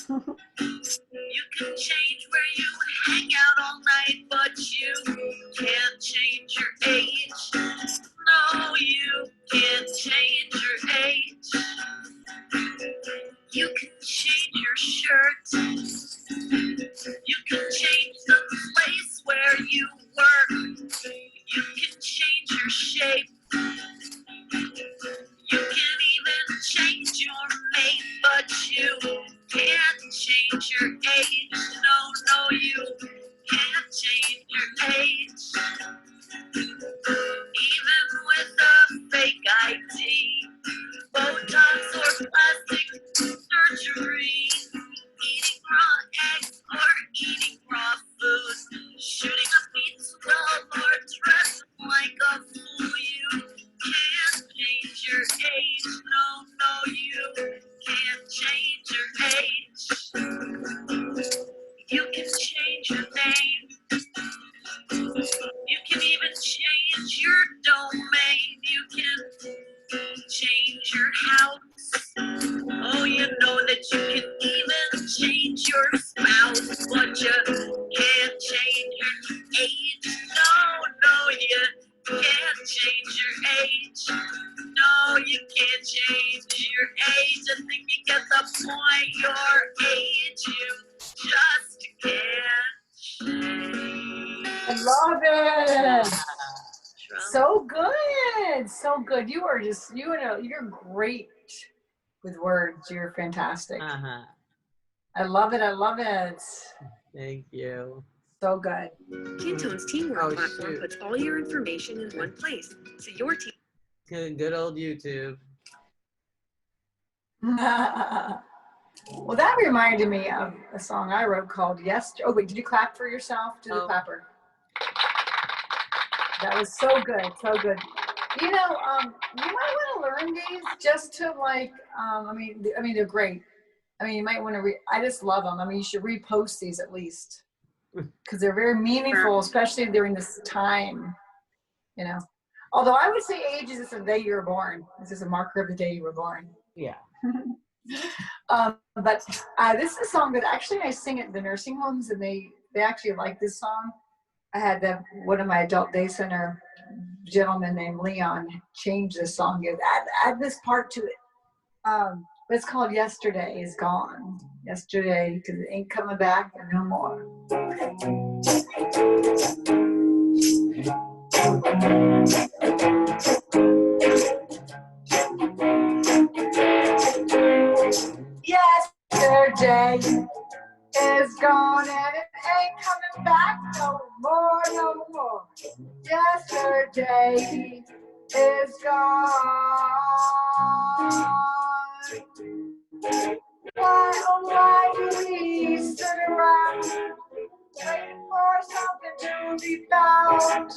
You can change where you hang out all night, but you can't change your age. No, you can't change your age. You can change your shirt. You can change the place where you work. You can change your shape. You can even change your mate, but you can't change your age. No, you can't change love it. Trump. So good. So good. You are just, you're great with words. You're fantastic. Uh-huh. I love it. I love it. Thank you. So good. Kintone's teamwork platform puts all your information in one place, so your team. Good old YouTube. Well, that reminded me of a song I wrote called Yes. Oh, wait, did you clap for yourself? Do the clapper. That was so good. So good. You know, you might want to learn these just to like, I mean, they're great. I mean, you might want to I just love them. I mean, you should repost these at least because they're very meaningful, especially during this time, you know. Although I would say age is just the day you were born. This is a marker of the day you were born. Yeah. But this is a song that actually I sing at the nursing homes, and they actually like this song. I had one of my adult day center gentleman named Leon change this song. Add this part to it. But it's called Yesterday Is Gone. Yesterday, because it ain't coming back no more. Yesterday is gone and it ain't coming back no more, no more. Yesterday is gone. Why, oh why do we sit around waiting for something to be found?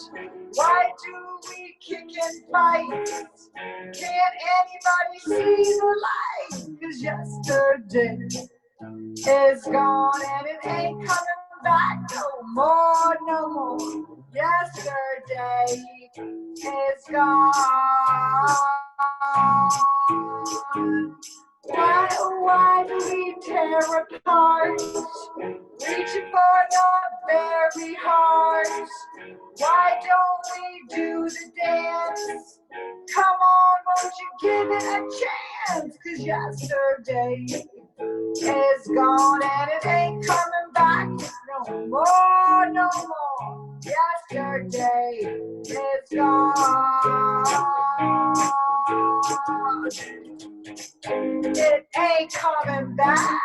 Why do we kick and fight? Can't anybody see the light? 'Cause yesterday is gone and it ain't coming back no more, no more. Yesterday is gone. Why, oh why do we tear apart, reaching for your very heart? Why don't we do the dance? Come on, won't you give it a chance? 'Cause yesterday is gone and it ain't coming back no more, no more. Yesterday is gone. It ain't coming back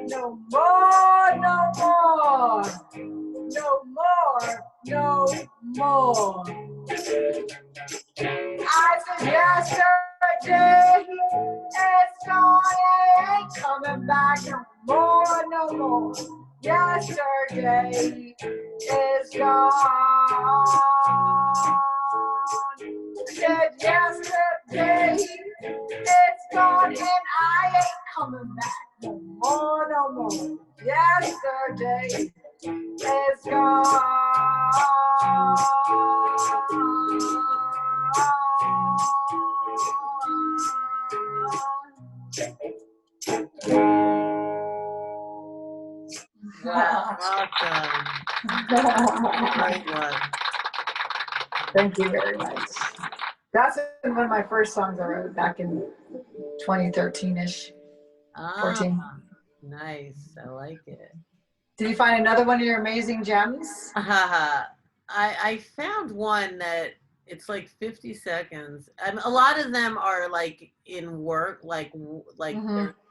no more, no more, no more, no more. I said yesterday it's gone, it ain't coming back no more, no more. Yesterday is gone. Said yesterday it's gone and I ain't coming back no more, no more. Yesterday is gone. Wow, awesome. Great one. Thank you very much. That's one of my first songs I wrote back in 2013-ish, 14. Nice. I like it. Did you find another one of your amazing gems? I found one that it's like 50 seconds. A lot of them are like in work, like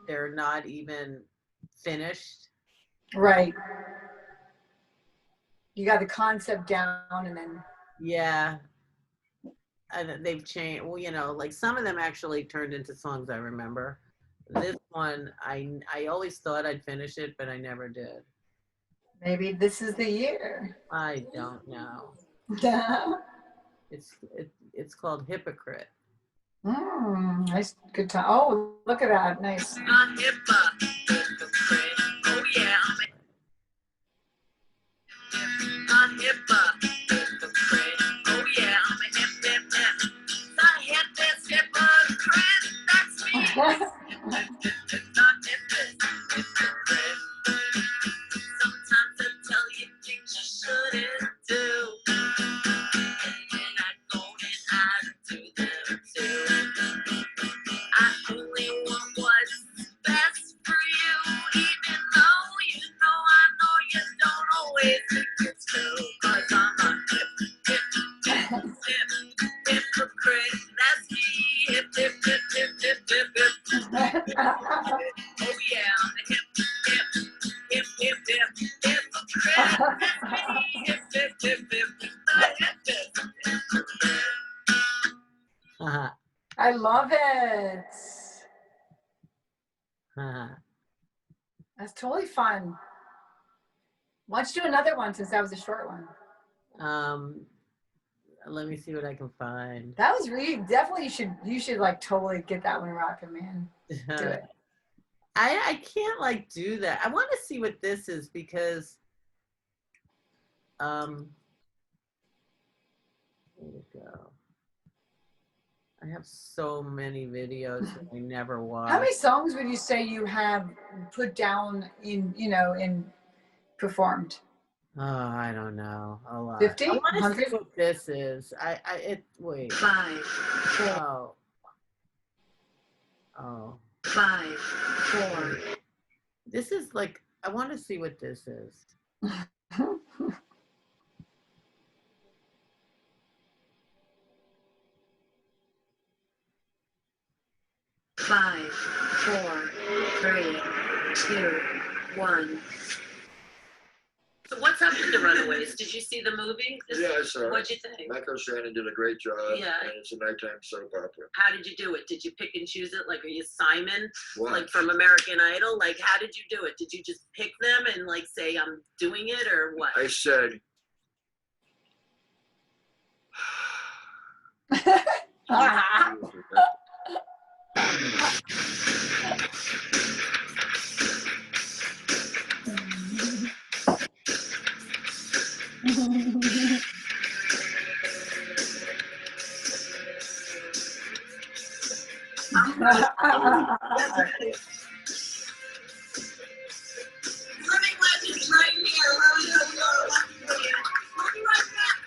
they're not even finished. Right. You got the concept down and then. Yeah. And they've changed. Well, you know, like some of them actually turned into songs I remember. This one, I always thought I'd finish it, but I never did. Maybe this is the year. I don't know. It's called Hypocrite. Nice, good time. Oh, look at that, nice. I'm hypocrite. Oh yeah, I'm hypocrite. Oh yeah, I'm a hip. I hit this hypocrite. That's me. Not hypocrite. Sometimes I tell you things you shouldn't do, and I go and I do them too. I only want what's best for you, even though you know I know you don't always think it's true. I love it. That's totally fun. Why don't you do another one since that was a short one? Let me see what I can find. That was really definitely you should like totally get that one rocking, man. Do it. I can't like do that. I want to see what this is because where'd it go? I have so many videos that I never watch. How many songs would you say you have put down in performed? Oh, I don't know. A lot. 50? I want to 100? see what this is. Wait. 5, 4. Oh. 5, 4. This is like, I want to see what this is. 5, 4, 3, 2, 1. So what's up with the Runaways? Did you see the movie? Yeah, I saw it. What'd you think? Michael Shannon did a great job. Yeah. And it's a nighttime soap opera. How did you do it? Did you pick and choose it? Like, are you Simon? What? Like from American Idol? Like, how did you do it? Did you just pick them and like say, I'm doing it, or what? I said, Living legends right here. We'll be right back.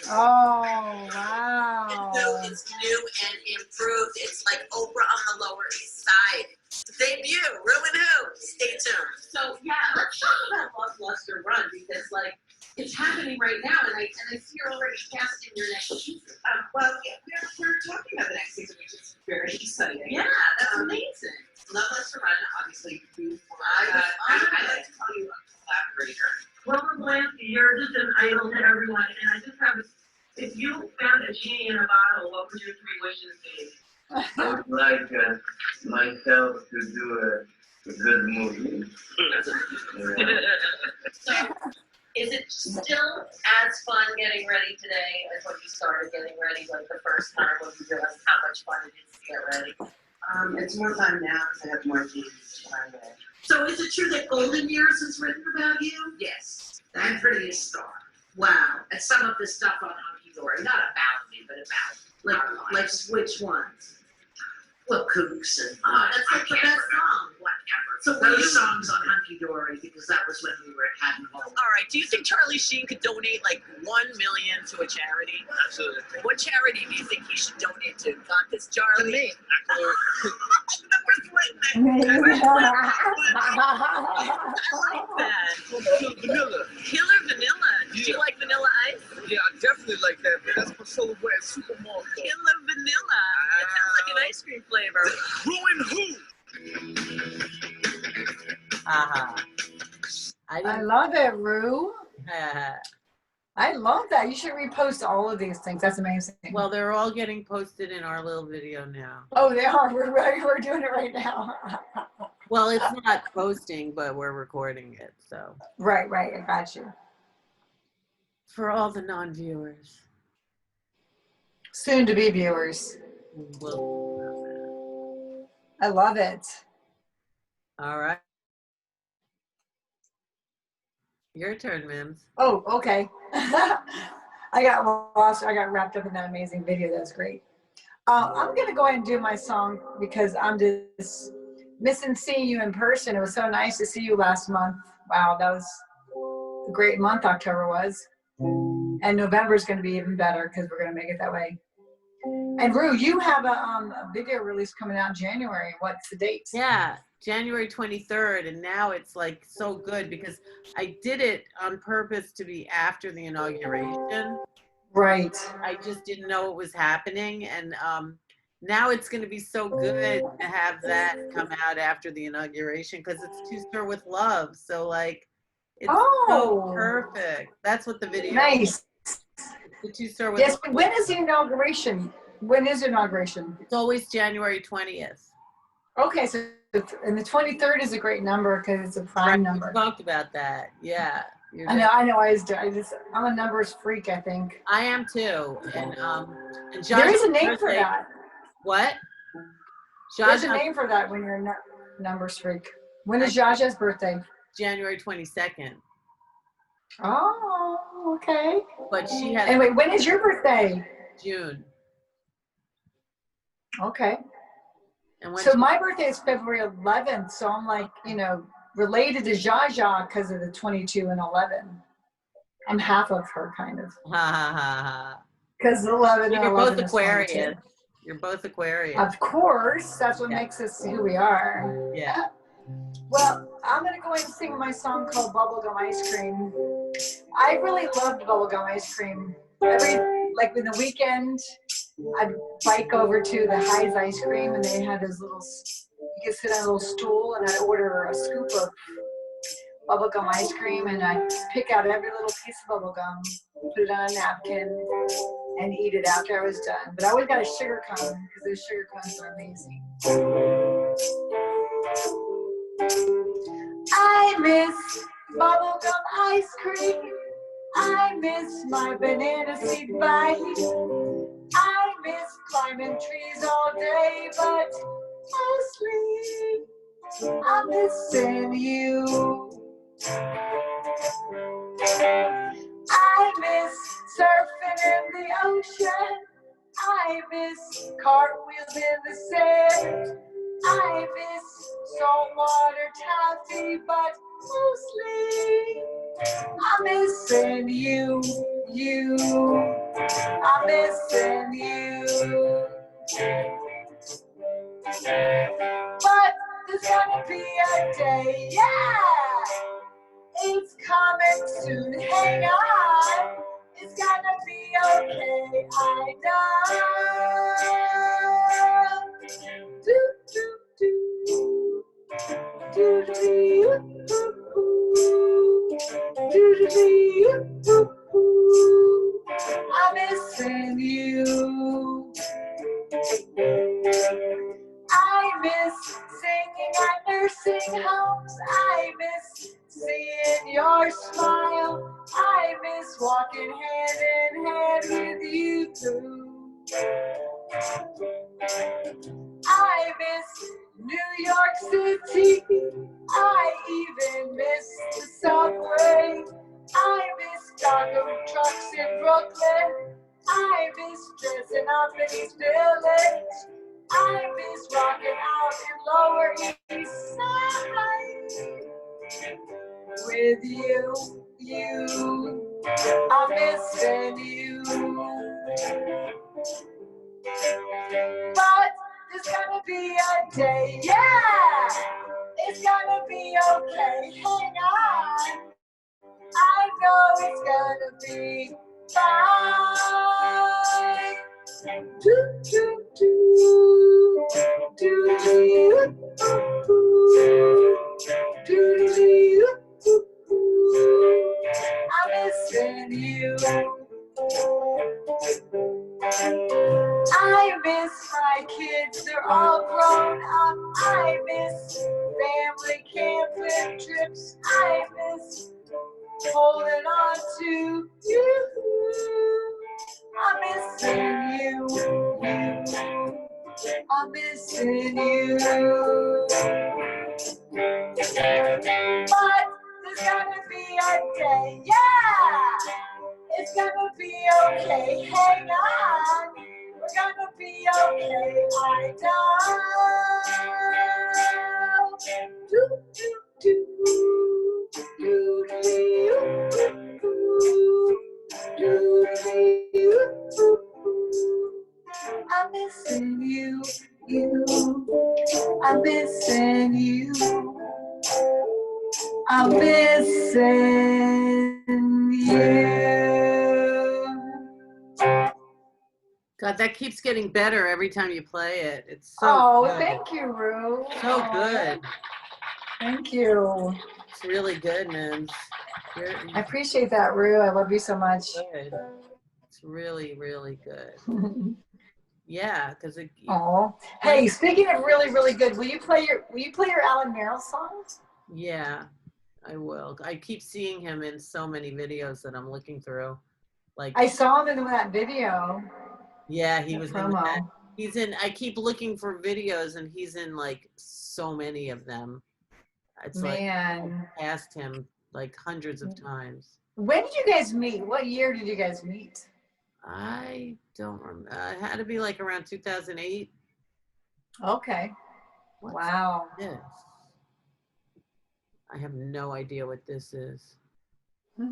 Oh, wow. It's new and improved. It's like Oprah on the Lower East Side. Debut. Ruin Who? Stay tuned. So yeah, let's talk about Blockbuster Run because like it's happening right now, and I see you're already casting your next season. Well, yeah, we're talking about the next season, which is very exciting. Yeah, that's amazing. Blockbuster Run, obviously, you. I'd like to call you a collaborator. Well, Blancy, you're just an idol to everyone, and I just have, if you found a genie in a bottle, what would your 3 wishes be? I would like myself to do a good movie. So, is it still as fun getting ready today as when you started getting ready, like the first time when you realized how much fun it is to get ready? It's more fun now because I have more teams when I'm ready. So is it true that Golden Years is written about you? Yes, I'm Prettiest Star. Wow, and some of the stuff on Hunky Dory, not about me, but about Like which ones? well, Kooks and That's like the best song. whatever. So So will you- those songs on Hunky Dory because that was when we were at Haddon Hall. All right. Do you think Charlie Sheen could donate like $1 million to a charity? Absolutely. What charity do you think he should donate to? Got this, Charlie. Me. We're splitting it. We're splitting that. Vanilla. Killer Vanilla. Did you Yeah. like Vanilla Ice? Yeah, I definitely like that, man. That's my soul wet supermarket. Killer Vanilla. That sounds like an ice cream flavor. Ruin Who? I love it, Rue. I love that. You should repost all of these things. That's amazing. Well, they're all getting posted in our little video now. Oh, they are. We're doing it right now. Well, it's not posting, but we're recording it. So Right. I got you. for all the non-viewers, Soon to be viewers. I love it. All right. Your turn, Mims. Oh, okay. I got lost. I got wrapped up in that amazing video. That was great. I'm going to go ahead and do my song because I'm just missing seeing you in person. It was so nice to see you last month. Wow, that was a great month, October was. And November is going to be even better because we're going to make it that way. And Rue, you have a video release coming out in January. What's the date? Yeah, January 23rd. And now it's like so good because I did it on purpose to be after the inauguration. Right. I just didn't know it was happening. And Now it's going to be so good to have that come out after the inauguration because it's To Sir with Love. So like, it's so perfect. That's what the video. Nice. The To Sir with Yes. Love. When is the inauguration? When is inauguration? It's always January 20th. Okay, so and the 23rd is a great number because it's a prime number. We talked about that. Yeah. I know. I'm a numbers freak, I think. I am too. And there is a name for that. What? There's a name for that when you're a numbers freak. When is Jaja's birthday? January 22nd. Oh, okay. But she has. Anyway, when is your birthday? June. Okay. And so my birthday is February 11th, so I'm like, related to Jaja because of the 22 and 11. I'm half of her, kind of. Ha ha ha ha. Because 11 and 11 both is Aquarius. 22. You're both Aquarius. Of course, that's what makes us who we are. Yeah. Well, I'm gonna go ahead and sing my song called Bubblegum Ice Cream. I really loved bubblegum ice cream. Like in the weekend, I'd bike over to the High's Ice Cream, and they had those little, you could sit on a little stool, and I'd order a scoop of bubblegum ice cream, and I'd pick out every little piece of bubblegum, put it on a napkin, and eat it after I was done. But I always got a sugar cone, because those sugar cones are amazing. I miss bubblegum ice cream. I miss my banana seed bite. I miss climbing trees all day, but mostly I'm missing you. I miss surfing in the ocean. I miss cartwheels in the sand. I miss saltwater taffy, but mostly I'm missing you. I'm missing you. But there's gonna be a day, yeah! It's coming soon, hang on. It's gonna be okay, I know. Do, do, do. Do, do, do, do, do, do. I'm missing you. I miss singing at nursing homes. I miss seeing your smile. I miss walking hand in hand with you too. I miss New York City. I even miss the subway. I miss taco trucks in Brooklyn. I miss dressing up in East Village. I miss rocking out in Lower East Side. With you, I'm missing you. But there's gonna be a day, yeah! It's gonna be okay, hang on. I know it's gonna be fine. Do, do, do. Do, do, do, do, do. I'm missing you. I miss my kids, they're all grown up. I miss family camping trips. I miss holding on to you. I'm missing you. I'm missing you. But there's gonna be a day, yeah! It's gonna be okay, hang on. We're gonna be okay, I know. Do, do, do. Do, do, do, do, do. I'm missing you. I'm missing you. I'm missing you. God, that keeps getting better every time you play it. It's so Oh, good. thank you, Rue. So Oh, good. Thank you. It's really good, man. I appreciate that, Rue. I love you so much. Good. It's really, really good. Yeah, because it. Oh, hey, speaking of really, really good, will you play your Alan Merrill songs? Yeah, I will. I keep seeing him in so many videos that I'm looking through. Like I saw him in that video. yeah, he was in that. Promo. He's in. I keep looking for videos, and he's in like so many of them. It's Man. like I passed him like hundreds of times. When did you guys meet? What year did you guys meet? I don't remember. It had to be like around 2008. Okay. What's Wow. this? I have no idea what this is. Let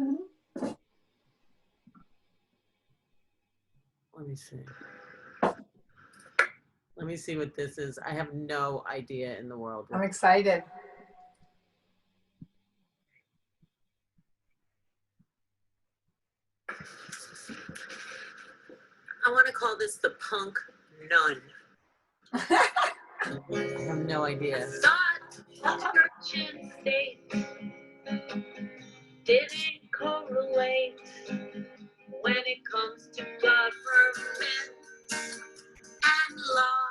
me see. Let me see what this is. I have no idea in the world. I'm excited. I want to call this the punk nun. I have no idea. Church and state didn't correlate when it comes to government and law.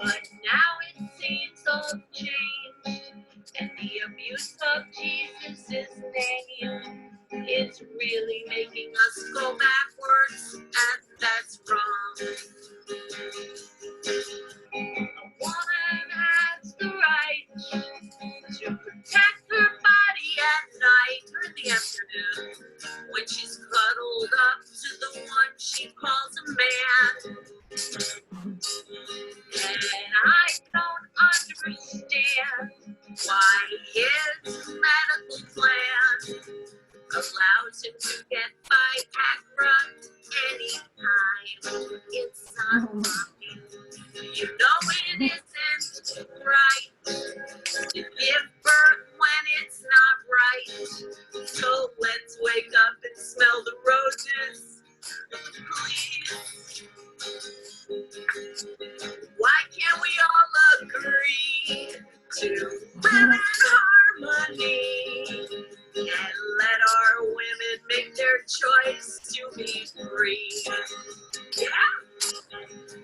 But now it seems all changed, and the abuse of Jesus' name is really making us go backwards, and that's wrong. A woman has the right to protect her body at night or in the afternoon when she's cuddled up to the one she calls a man. And I don't understand why his medical plan allows him to get Viagra anytime. It's not right. You know it isn't right to give birth when it's not right. So let's wake up and smell the roses, please. Why can't we all agree to live in harmony and let our women make their choice to be free? Yeah.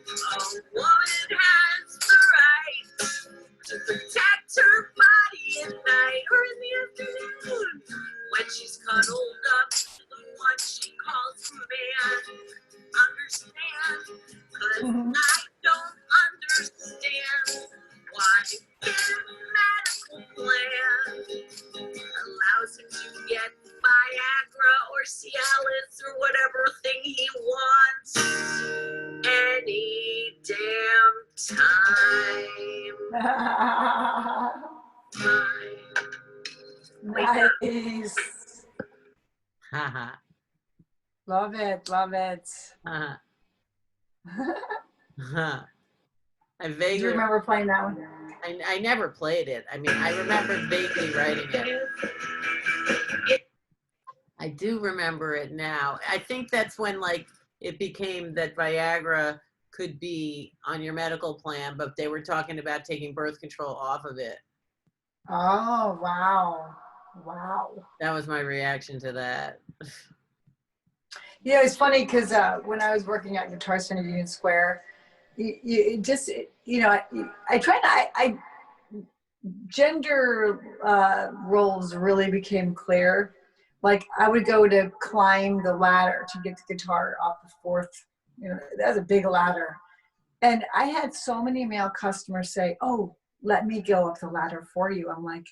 A woman has the right to protect her body at night or in the afternoon when she's cuddled up to the one she calls a man. Understand? 'Cause I don't understand why his medical plan allows him to get Viagra or Cialis or whatever thing he wants any damn time. Nice. Haha. Love it. Love it. Haha. I Do vaguely you remember playing that one? I never played it. I mean, I remember vaguely writing it. I do remember it now. I think that's when like it became that Viagra could be on your medical plan, but they were talking about taking birth control off of it. Oh, wow. Wow. That was my reaction to that. You know, it's funny because when I was working at Guitar Center Union Square, gender roles really became clear. Like I would go to climb the ladder to get the guitar off the fourth, that was a big ladder. And I had so many male customers say, "Oh, let me go up the ladder for you." I'm like,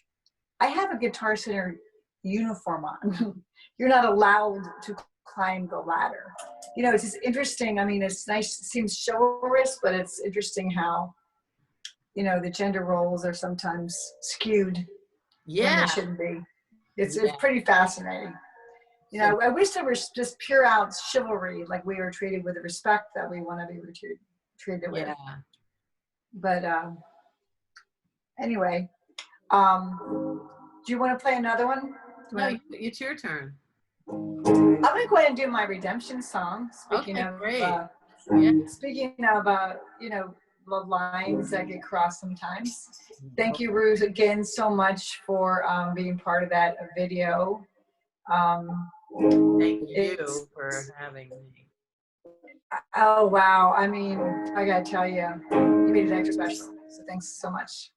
I have a Guitar Center uniform on. You're not allowed to climb the ladder. It's just interesting. I mean, it's nice, it seems chivalrous, but it's interesting how, the gender roles are sometimes skewed when they shouldn't be. It's pretty fascinating. I wish there was just pure out chivalry, like we were treated with the respect that we want to be treated with. But anyway, do you want to play another one? No, it's your turn. gonna go ahead and do my redemption song. Speaking Okay, of, great. Yeah. speaking of, the lines that get crossed sometimes. Thank you, Ruth, again so much for being part of that video. Thank you It's- for having me. Oh wow! I mean, I gotta tell you, you made it extra special. So thanks so much.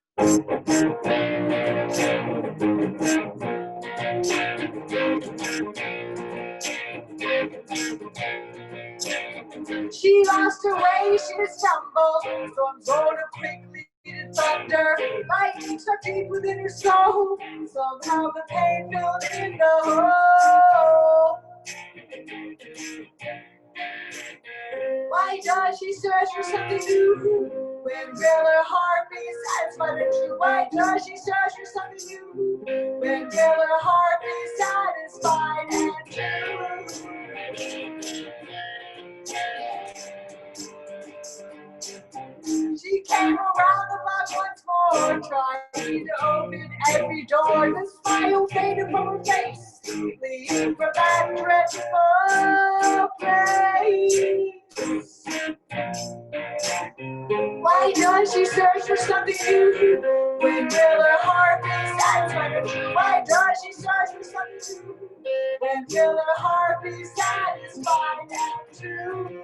She lost her way, she stumbled, storms rolled her quickly to thunder. Lightning struck deep within her soul. Somehow the pain filled in the hole. Why does she search for something new when will her heart be satisfied and true? Why does she search for something new when will her heart be satisfied and true? She came around the block once more, trying to open every door. The smile faded from her face, leaving from that dreadful place. Why does she search for something new when will her heart be satisfied and true? Why does she search for something new when will her heart be satisfied and true?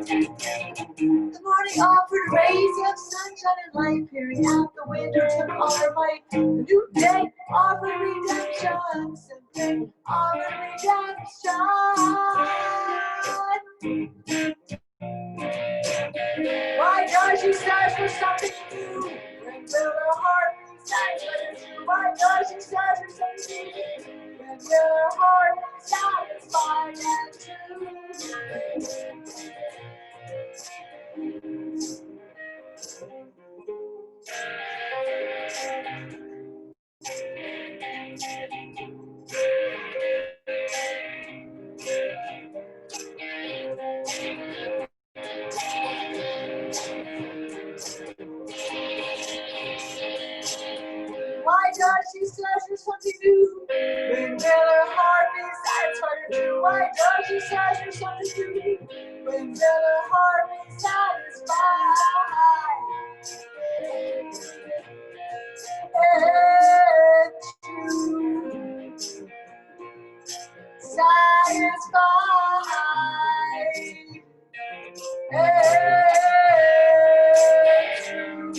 The morning offered rays of sunshine and light, peering out the window took all her might. The new day offered redemption, simply offered redemption. Why does she search for something new when will her heart be satisfied and true? Why does she search for something new when will her heart be satisfied and true? Why does she search for something new when will her heart be satisfied and true? Why does she search for something new when will her heart be satisfied and true? Satisfied and true.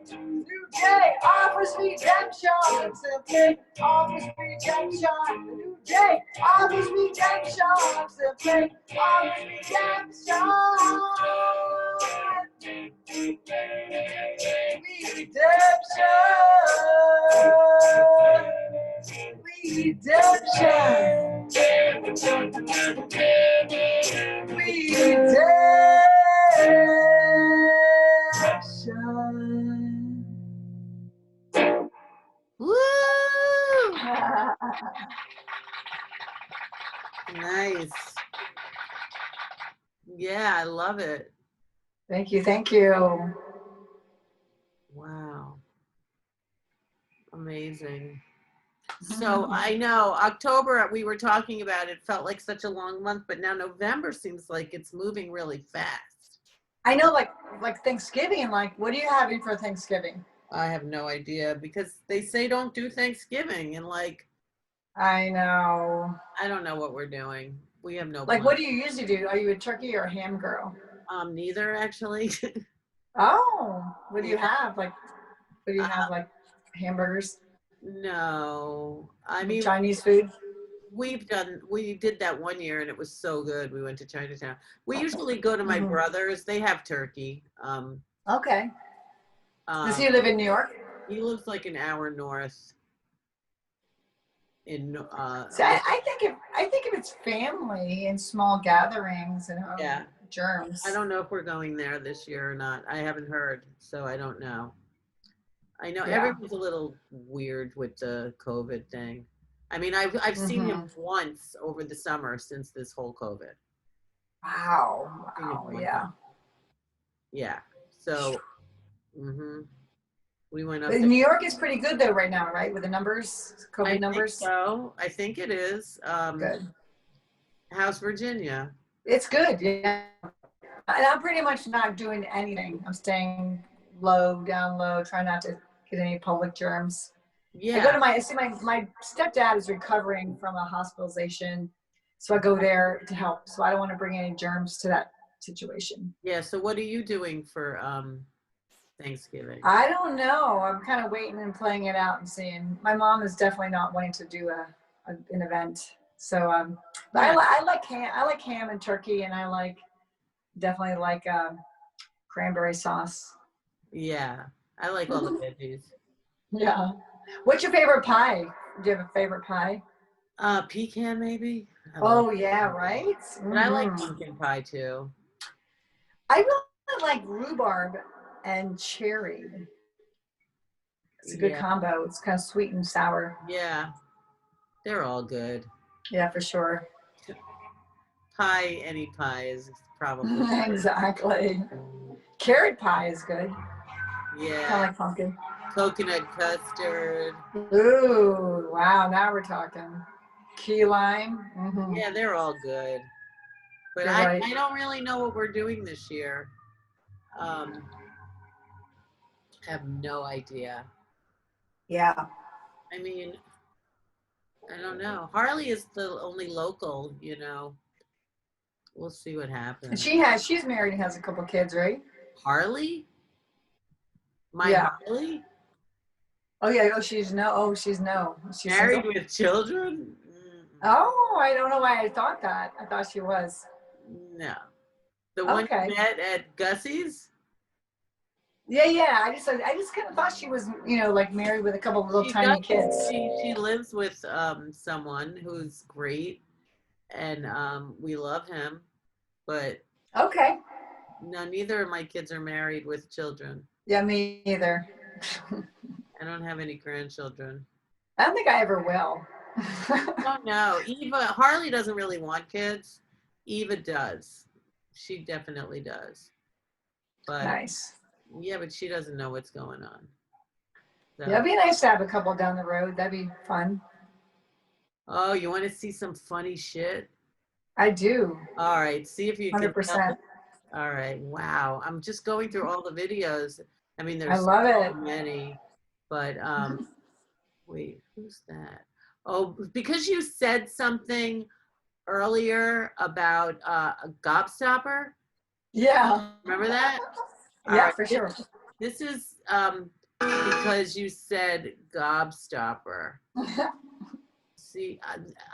New day offers redemption, simply offers redemption. The new day offers redemption, simply offers redemption. Redemption. Woo! Nice. Yeah, I love it. Thank you, thank you. Wow. Amazing. So I know October, we were talking about it, felt like such a long month, but now November seems like it's moving really fast. I know, like Thanksgiving, like what are you having for Thanksgiving? I have no idea because they say don't do Thanksgiving and like I know. I don't know what we're doing. We have no Like plan. what do you usually do? Are you a turkey or a ham girl? Neither actually. Oh, what do you have? Like what do you have, like hamburgers? No. I mean Chinese food? we did that one year and it was so good. We went to Chinatown. We usually go to my brother's. They have turkey. Okay. Does he live in New York? He lives like an hour north. In See, I think if it's family and small gatherings and yeah, germs. I don't know if we're going there this year or not. I haven't heard, so I don't know. I know everyone's a little weird with the COVID thing. I mean, I've seen him once over the summer since this whole COVID. Wow. Seen him Wow. one Yeah. time. Yeah. So, we went up But there. New York is pretty good though right now, right? With the numbers, I COVID think numbers. so. I think it is. Good. How's Virginia? It's good. Yeah. And I'm pretty much not doing anything. I'm staying low, down low, trying not to get any public germs. I go Yeah. to my stepdad is recovering from a hospitalization, so I go there to help. So I don't want to bring any germs to that situation. Yeah. So what are you doing for Thanksgiving? I don't know. I'm kind of waiting and playing it out and seeing. My mom is definitely not wanting to do an event. So but Yeah. I like ham. I like ham and turkey, and I definitely like cranberry sauce. Yeah. I like all the veggies. Yeah. What's your favorite pie? Do you have a favorite pie? Pecan maybe. I love Oh yeah, pecan. right. But I like Mhm. pumpkin pie too. I really like rhubarb and cherry. It's a good Yeah. combo. It's kind of sweet and sour. Yeah. They're all good. Yeah, for sure. Pie, any pie is probably good. Exactly. Carrot pie is good. Kind of Yeah. like pumpkin. Coconut custard. Ooh, wow. Now we're talking. Key lime. Mm-hmm. Yeah, they're all good. But You're I right. don't really know what we're doing this year. I have no idea. Yeah. I mean, I don't know. Harley is the only local, We'll see what And happens. she's married and has a couple kids, right? Harley? My Yeah. Harley? Oh yeah. She's no. She's Married single. with children? Oh, I don't know why I thought that. I thought she was. No. The one Okay. you met at Gussie's? Yeah. I just kind of thought she was, like married with a couple of little She tiny does. kids. She lives with someone who's great, and we love him, but Okay. no, neither of my kids are married with children. Yeah, me either. I don't have any grandchildren. I don't think I ever will. Oh no, Harley doesn't really want kids. Eva does. She definitely does. But Nice. yeah, but she doesn't know what's going on. So. Yeah, it'd be nice to have a couple down the road. That'd be fun. Oh, you want to see some funny shit? I do. All right, see if you can 100%. All right, wow. I'm just going through all the videos. I mean, I there's love so it. many, but wait, who's that? Oh, because you said something earlier about a gobstopper. Yeah. Remember that? Yeah, right, for sure. This is because you said gobstopper. See,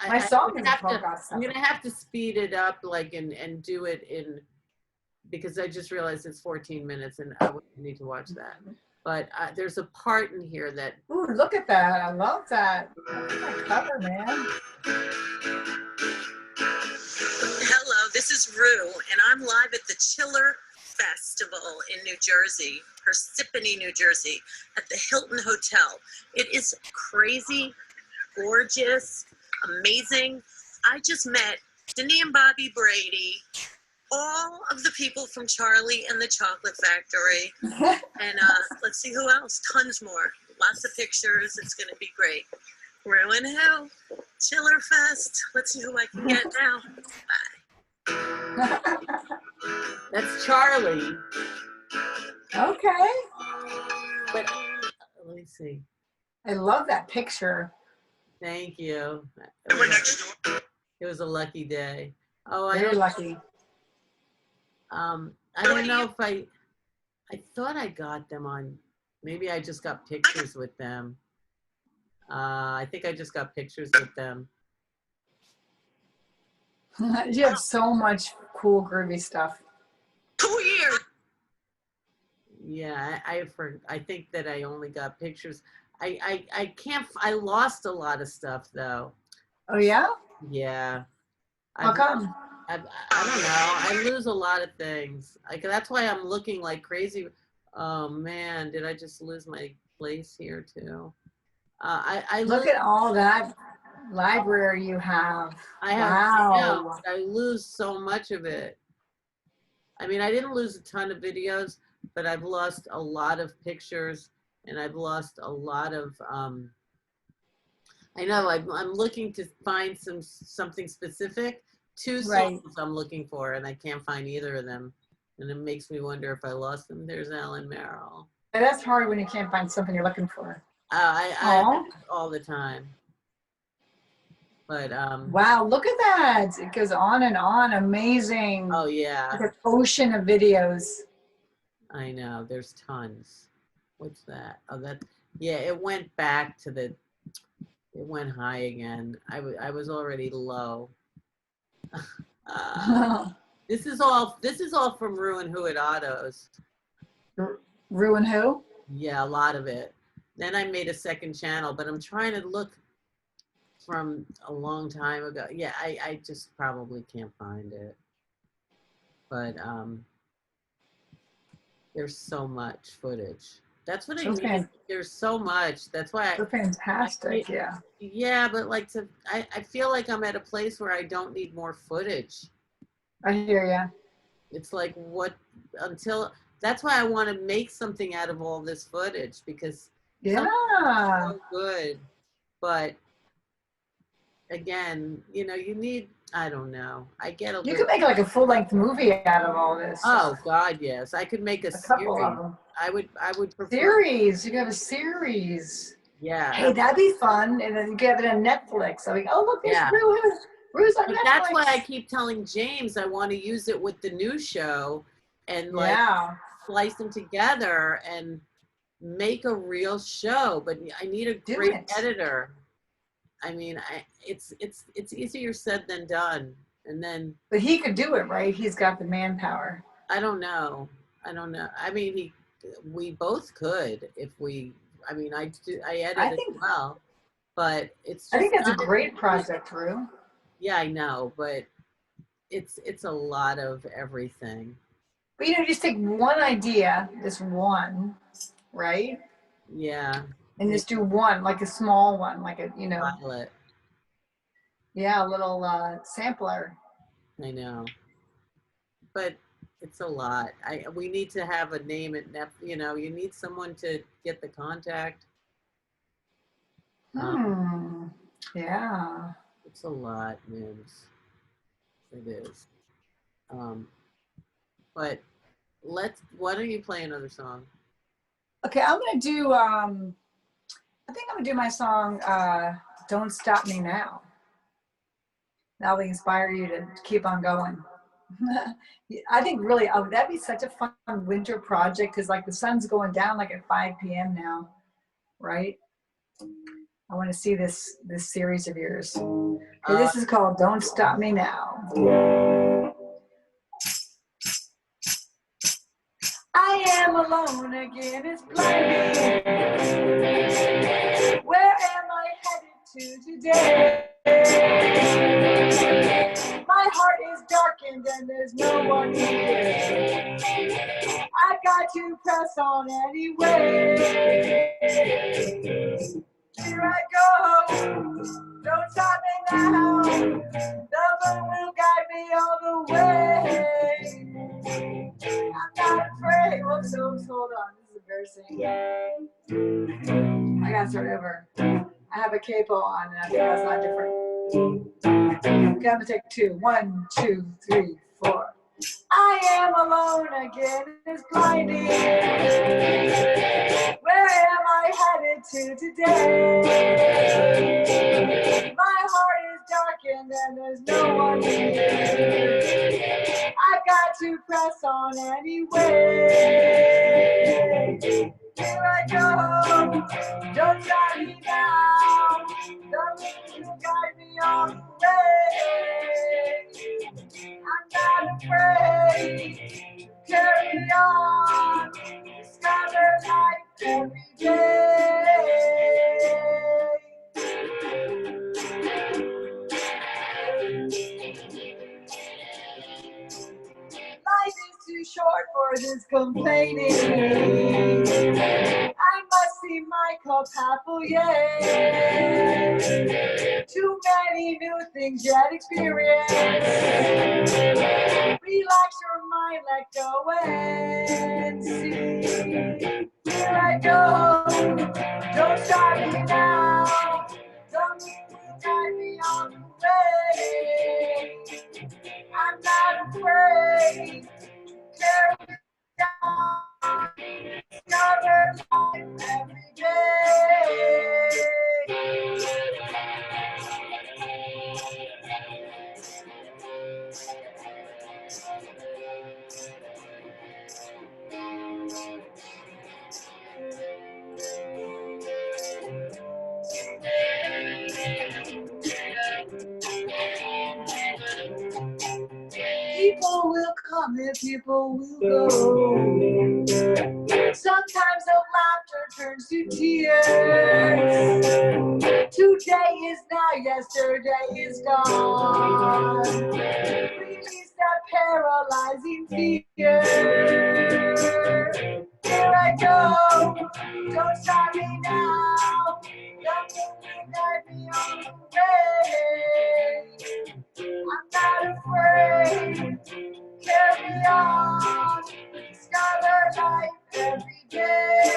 My song is called I'm Gobstopper. gonna have to speed it up, like, and do it in, because I just realized it's 14 minutes and I wouldn't need to watch that. But there's a part in here that. Ooh, look at that. I love that. Look at that cover, man. Hello, this is Rue, and I'm live at the Chiller Festival in New Jersey, Parsippany, New Jersey, at the Hilton Hotel. It is crazy, gorgeous, amazing. I just met Cindy and Bobby Brady, all of the people from Charlie and the Chocolate Factory, and let's see who else. Tons more. Lots of pictures. It's going to be great. Ruin Hill, Chiller Fest. Let's see who I can get now. Bye. That's Charlie. Okay. But let me see. I love that picture. Thank you. It was a lucky day. Oh, Very lucky. I don't know if I thought I got them on. Maybe I just got pictures with them. I think I just got pictures with them. You have so much cool, groovy stuff. 2 years. Yeah, I think that I only got pictures. I can't. I lost a lot of stuff though. Oh yeah? Yeah. How come? I don't know. I lose a lot of things. That's why I'm looking like crazy. Oh man, did I just lose my place here too? I Look at all that library you have. I have. Wow. I lose so much of it. I mean, I didn't lose a ton of videos, but I've lost a lot of pictures, and I've lost a lot of, I know I'm looking to find something specific. Two Right. songs I'm looking for, and I can't find either of them. And it makes me wonder if I lost them. There's Alan Merrill. And that's hard when you can't find something you're looking for. I all the time. But wow, look at that. It goes on and on. Amazing. Oh yeah. Like an ocean of videos. I know. There's tons. What's that? Oh, that. Yeah, it went back to the. It went high again. I was already low. This is all from Ruin Who at Autos. Ruin Who? Yeah, a lot of it. Then I made a second channel, but I'm trying to look from a long time ago. Yeah, I just probably can't find it. But there's so much footage. That's what I mean. There's so much. That's why They're fantastic, yeah. Yeah, but like I feel like I'm at a place where I don't need more footage. I hear ya. It's like that's why I want to make something out of all this footage, because yeah, so good. But again, you know, you need, I don't know. I get a You could make like a full-length movie out of all this. Oh God, yes. I could make a couple series. of them. I would prefer series. You could have a series. Yeah. Hey, that'd be fun. And then you could have it on Netflix. I'm like, oh look, there's Rue's on Netflix. That's why I keep telling James I want to use it with the new show and like splice them together and make a real show. But I need a great editor. I mean, it's easier said than done. And then. But he could do it, right? He's got the manpower. I don't know. I mean, we both could if we. I mean, I edit as well, but it's. Just I think that's a great project, Rue. Yeah, I know, but it's a lot of everything. But you know, just take one idea, this one, right? Yeah. And just do one, like a small one, like a pilot. Yeah, a little sampler. I know, but it's a lot. We need to have a name at you know, you need someone to get the contact. Yeah. It's a lot, Mims. It is. But why don't you play another song? Okay, I'm gonna do I think I'm gonna do my song Don't Stop Me Now. That'll inspire you to keep on going. I think really, that'd be such a fun winter project because like the sun's going down like at 5 p.m. now, right? I want to see this series of yours. Okay, this is called Don't Stop Me Now. I am alone again, it's blinding. Where am I headed to today? My heart is darkened and there's no one here. I got to press on anyway. Here I go, don't stop me now. The moon will guide me all the way. I'm not afraid. Whoops, hold on, this is embarrassing. I gotta start over. I have a capo on and I think that's not different. Okay, I'm gonna take 2. 1, 2, 3, 4. I am alone again, it's blinding. Where am I headed to today? My heart is darkened and there's no one here. I've got to press on anyway. Here I go, don't stop me now. The moon will guide me all the way. I'm not afraid, carry on, discover life every day. Life is too short for this complaining. I must see my cup half full, yeah. Too many new things yet experience. We Relax your mind, let go and see. Here I go, don't stop me now. Don't guide me on the way. I'm not afraid. Carry on, discover life every day. People will come and people will go. Sometimes the laughter turns to tears. Today is now, yesterday is gone. Release that paralyzing fear. Here I go, don't stop me now. Nothing will guide me on the way. I'm not afraid. Carry on. Discover life every day.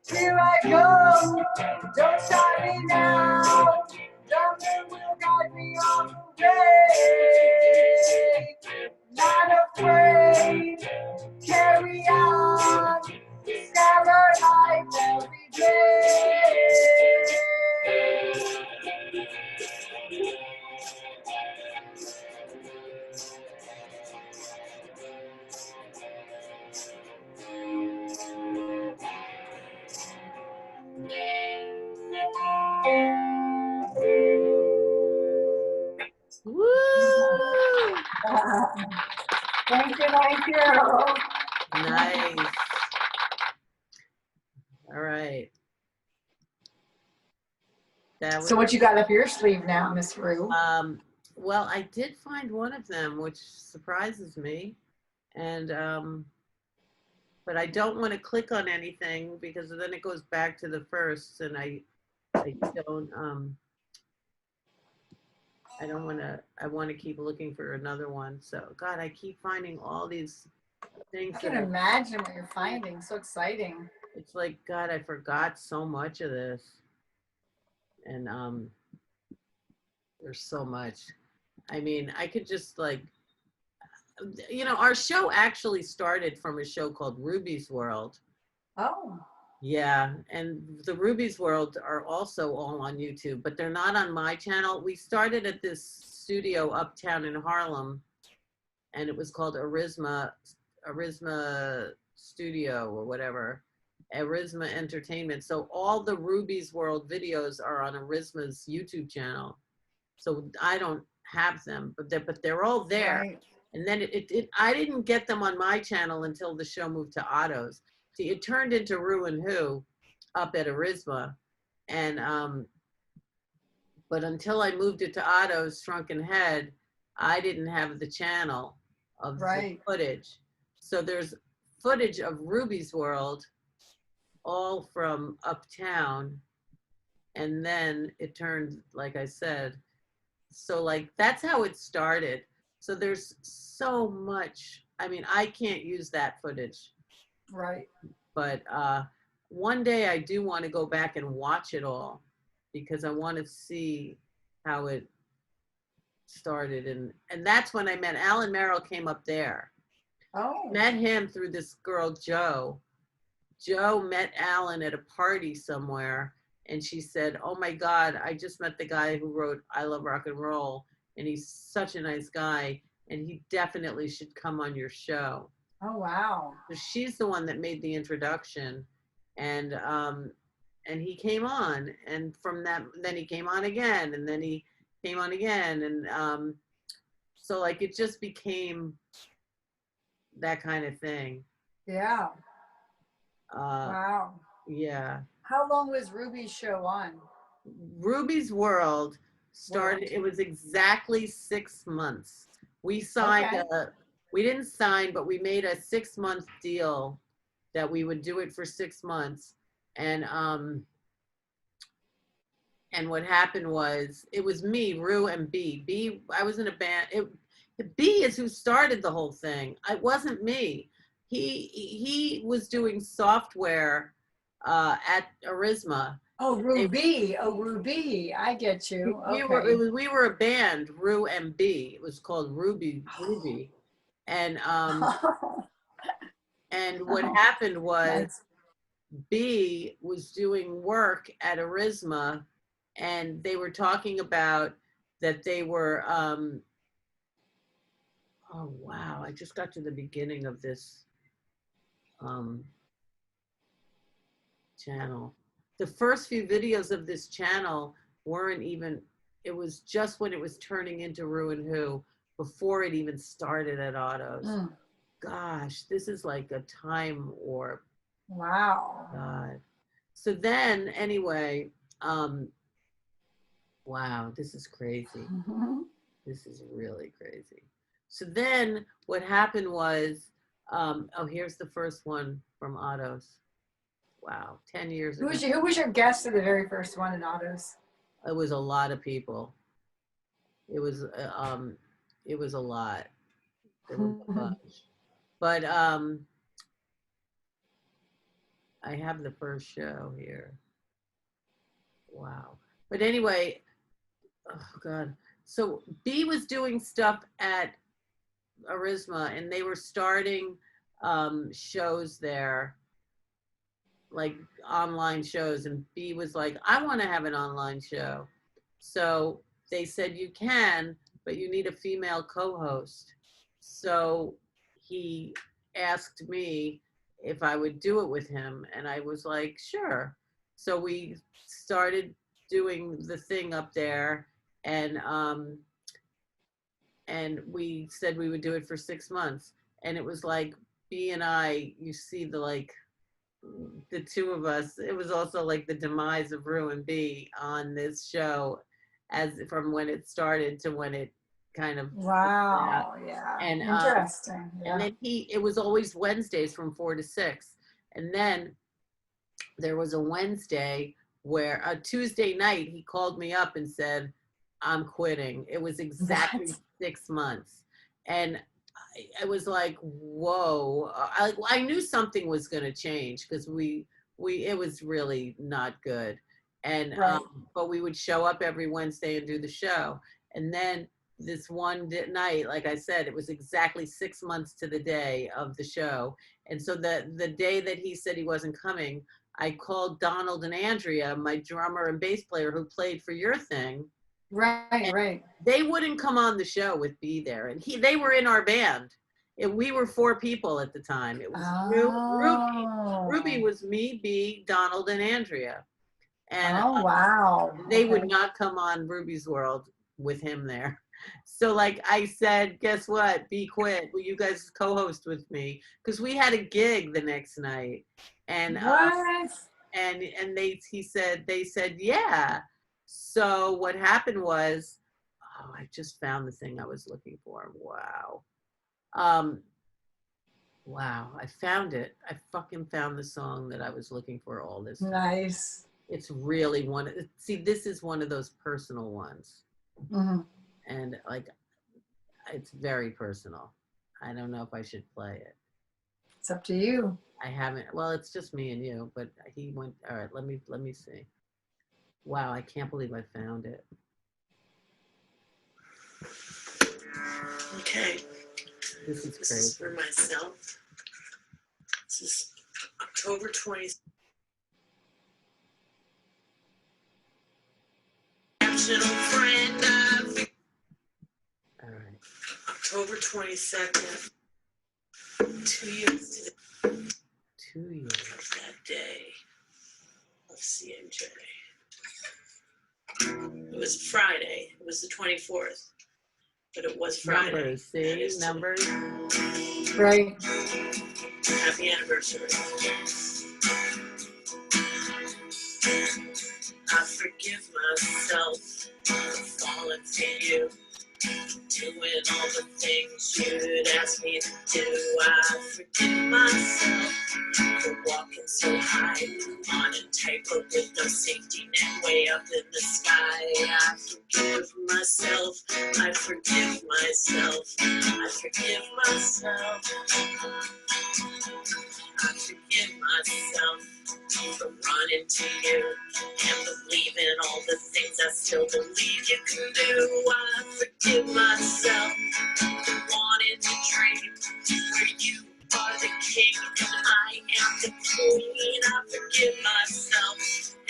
Here I go, don't stop me now. Nothing will guide me on the way. Not afraid, carry on. Discover life every day. Woo! Thank you, thank you. Nice. All right. That was, So what you got up your sleeve now, Miss Rue? well, I did find one of them, which surprises me. And, but I don't want to click on anything because then it goes back to the first and I don't want to, I want to keep looking for another one. So God, I keep finding all these things. I can imagine what you're finding. So exciting. It's like, God, I forgot so much of this. And there's so much. I mean, I could just like, you know, our show actually started from a show called Ruby's World. Oh. Yeah, and the Ruby's World are also all on YouTube, but they're not on my channel. We started at this studio uptown in Harlem, and it was called Arisma Studio or whatever, Arisma Entertainment. So all the Ruby's World videos are on Arisma's YouTube channel. So I don't have them, but they're all there. Right. And then I didn't get them on my channel until the show moved to Otto's. See, it turned into Rue and Who up at Arisma. And, but until I moved it to Otto's Shrunken Head, I didn't have the channel of the footage. So there's footage of Ruby's World, all from uptown. And then it turned, like I said, so like, that's how it started. So there's so much, I mean, I can't use that footage. Right. But one day I do want to go back and watch it all because I want to see how it started. And that's when I met Alan Merrill, came up there. Oh. Met him through this girl, Jo. Jo met Alan at a party somewhere. And she said, oh my God, I just met the guy who wrote I Love Rock and Roll. And he's such a nice guy. And he definitely should come on your show. Oh, wow. So she's the one that made the introduction. And he came on. And from that, then he came on again. And then he came on again. And so like, it just became that kind of thing. Yeah. Wow. Yeah. How long was Ruby's show on? Ruby's World started, it was exactly 6 months. We signed Okay. we didn't sign, but we made a 6-month deal that we would do it for 6 months. And what happened was, it was me, Rue, and B. I was in a band. B is who started the whole thing. It wasn't me. He was doing software at Arisma. Oh, Ruby. Oh, Ruby. I get you. We Okay. were a band, Rue and B. It was called Ruby. And and what happened was, Nice. B was doing work at Arisma, and they were talking about that they were oh wow, I just got to the beginning of this channel. The first few videos of this channel weren't even, it was just when it was turning into Rue and Who, before it even started at Autos. Gosh, this is like a time warp. Wow. God. So then, anyway, wow, this is crazy. This is really crazy. So then what happened was, oh, here's the first one from Autos. Wow, 10 years ago. Who was your guest at the very first one in Autos? It was a lot of people. It was a lot. There was a bunch. But I have the first show here. Wow. But anyway, oh God. So B was doing stuff at Arisma, and they were starting shows there, like online shows. And B was like, I want to have an online show. So they said, you can, but you need a female co-host. So he asked me if I would do it with him, and I was like, sure. So we started doing the thing up there, and we said we would do it for 6 months. And it was like B and I, you see the two of us, it was also like the demise of Rue and B on this show, as from when it started to when it kind of wow. Yeah. And interesting. Yeah. And then it was always Wednesdays from 4 to 6. And then there was a Wednesday where a Tuesday night he called me up and said, I'm quitting. It was exactly 6 months. And I was like, whoa. I knew something was going to change, because it was really not good. And but we would show up every Wednesday and do the show. And then this one night, like I said, it was exactly 6 months to the day of the show. And so the day that he said he wasn't coming, I called Donald and Andrea, my drummer and bass player who played for your thing. Right. They wouldn't come on the show with B there. And they were in our band. We were 4 people at the time. It was Ruby was me, B, Donald, and Andrea. And wow. They would not come on Ruby's World with him there. So like I said, guess what? B quit. Will you guys co-host with me? Because we had a gig the next night. And they said yeah. So what happened was, oh, I just found the thing I was looking for. Wow. Wow, I found it. I fucking found the song that I was looking for all this time. Nice. It's really this is one of those personal ones. And like, it's very personal. I don't know if I should play it. It's up to you. I haven't, well, it's just me and you, but he went, all right, let me see. Wow, I can't believe I found it. Okay. This is crazy. This is for myself. This is October 20th. All right. October 22nd. 2 years today. 2 years. Of that day of CMJ. It was Friday. It was the 24th. But it was Friday. Numbers, see? Numbers. Right. Happy anniversary. I forgive myself for falling for you, doing all the things you'd ask me to do. I forgive myself for walking so high on a tightrope with no safety net way up in the sky. I forgive myself. I forgive myself. I forgive myself. I forgive myself for running to you and believing all the things I still believe you can do. I forgive myself for wanting to dream where you are the king and I am the queen. I forgive myself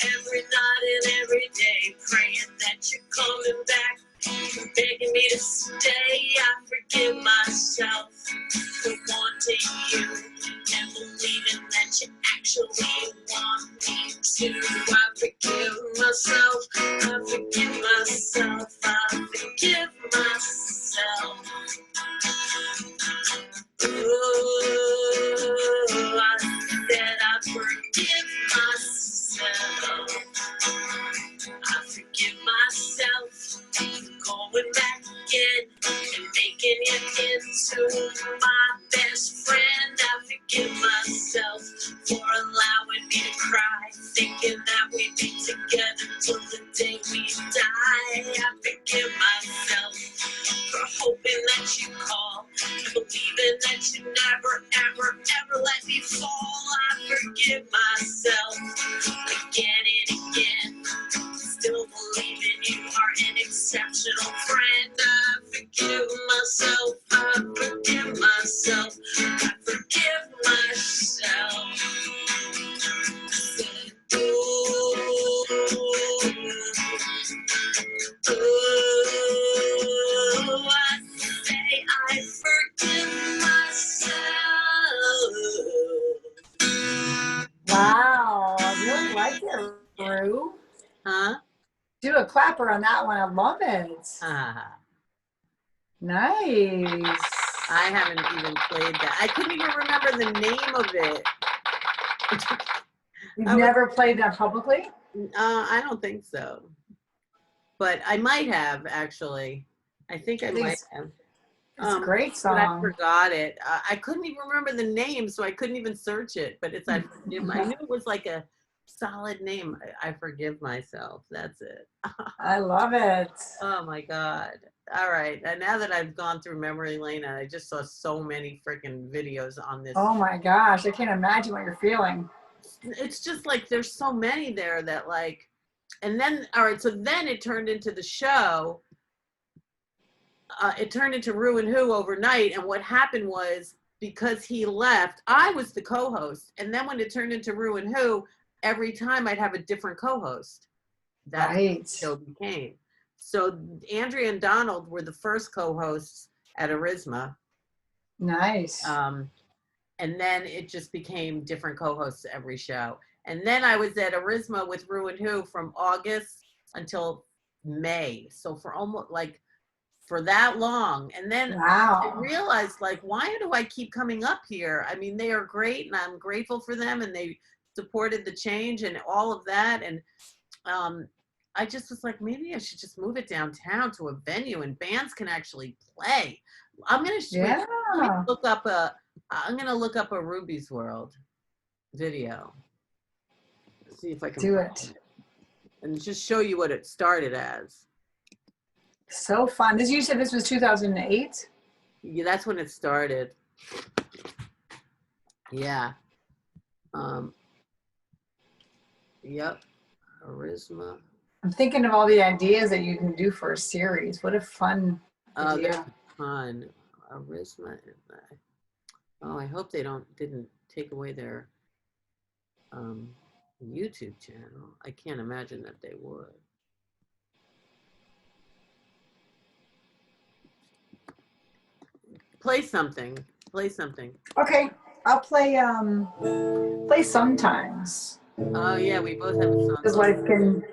every night and every day, praying that you're coming back, begging me to stay. I forgive myself for wanting you and believing that you actually want me to. I forgive myself. I forgive myself. I forgive myself. Oh, I said I forgive myself. I forgive myself for going back again and making it into my best friend. I forgive myself for allowing me to cry, thinking that we'd be together till the day we die. I forgive myself for hoping that you call, believing that you never, ever, ever let me fall. I forgive myself again and again, still believing you are an exceptional friend. I forgive myself. I forgive myself. I forgive myself. Oh, I say I forgive myself. Wow, I really like it, Rue. Huh? Do a clapper on that one. I love it. Nice. I haven't even played that. I couldn't even remember the name of it. You've never played that publicly? I don't think so. But I might have, actually. I think I might have. It's a great But I song. forgot it. I couldn't even remember the name, so I couldn't even search it. But it's I knew it was like a solid name. I forgive myself. That's it. I love it. Oh my God. All right. And now that I've gone through memory lane and I just saw so many freaking videos on this. Oh my gosh, I can't imagine what you're feeling. It's just like there's so many there that like, and then, all right, so then it turned into the show. It turned into Rue and Who overnight. And what happened was, because he left, I was the co-host. And then when it turned into Rue and Who, every time I'd have a different co-host. That's Right. what the show became. So Andrea and Donald were the first co-hosts at Arisma. Nice. And then it just became different co-hosts every show. And then I was at Arisma with Rue and Who from August until May. So for almost like, for that long. And then wow. I realized, like, why do I keep coming up here? I mean, they are great and I'm grateful for them and they supported the change and all of that. And I just was like, maybe I should just move it downtown to a venue and bands can actually play. I'm going to look up a Ruby's World video. See if I can do it. And just show you what it started as. So fun. You said this was 2008? Yeah, that's when it started. Yeah. Yep. Arisma. I'm thinking of all the ideas that you can do for a series. What a fun idea. There's fun. Arisma. Oh, I hope they didn't take away their YouTube channel. I can't imagine that they would. Play something. Play something. Okay, I'll play Sometimes. Oh yeah, we both have a song. His wife can.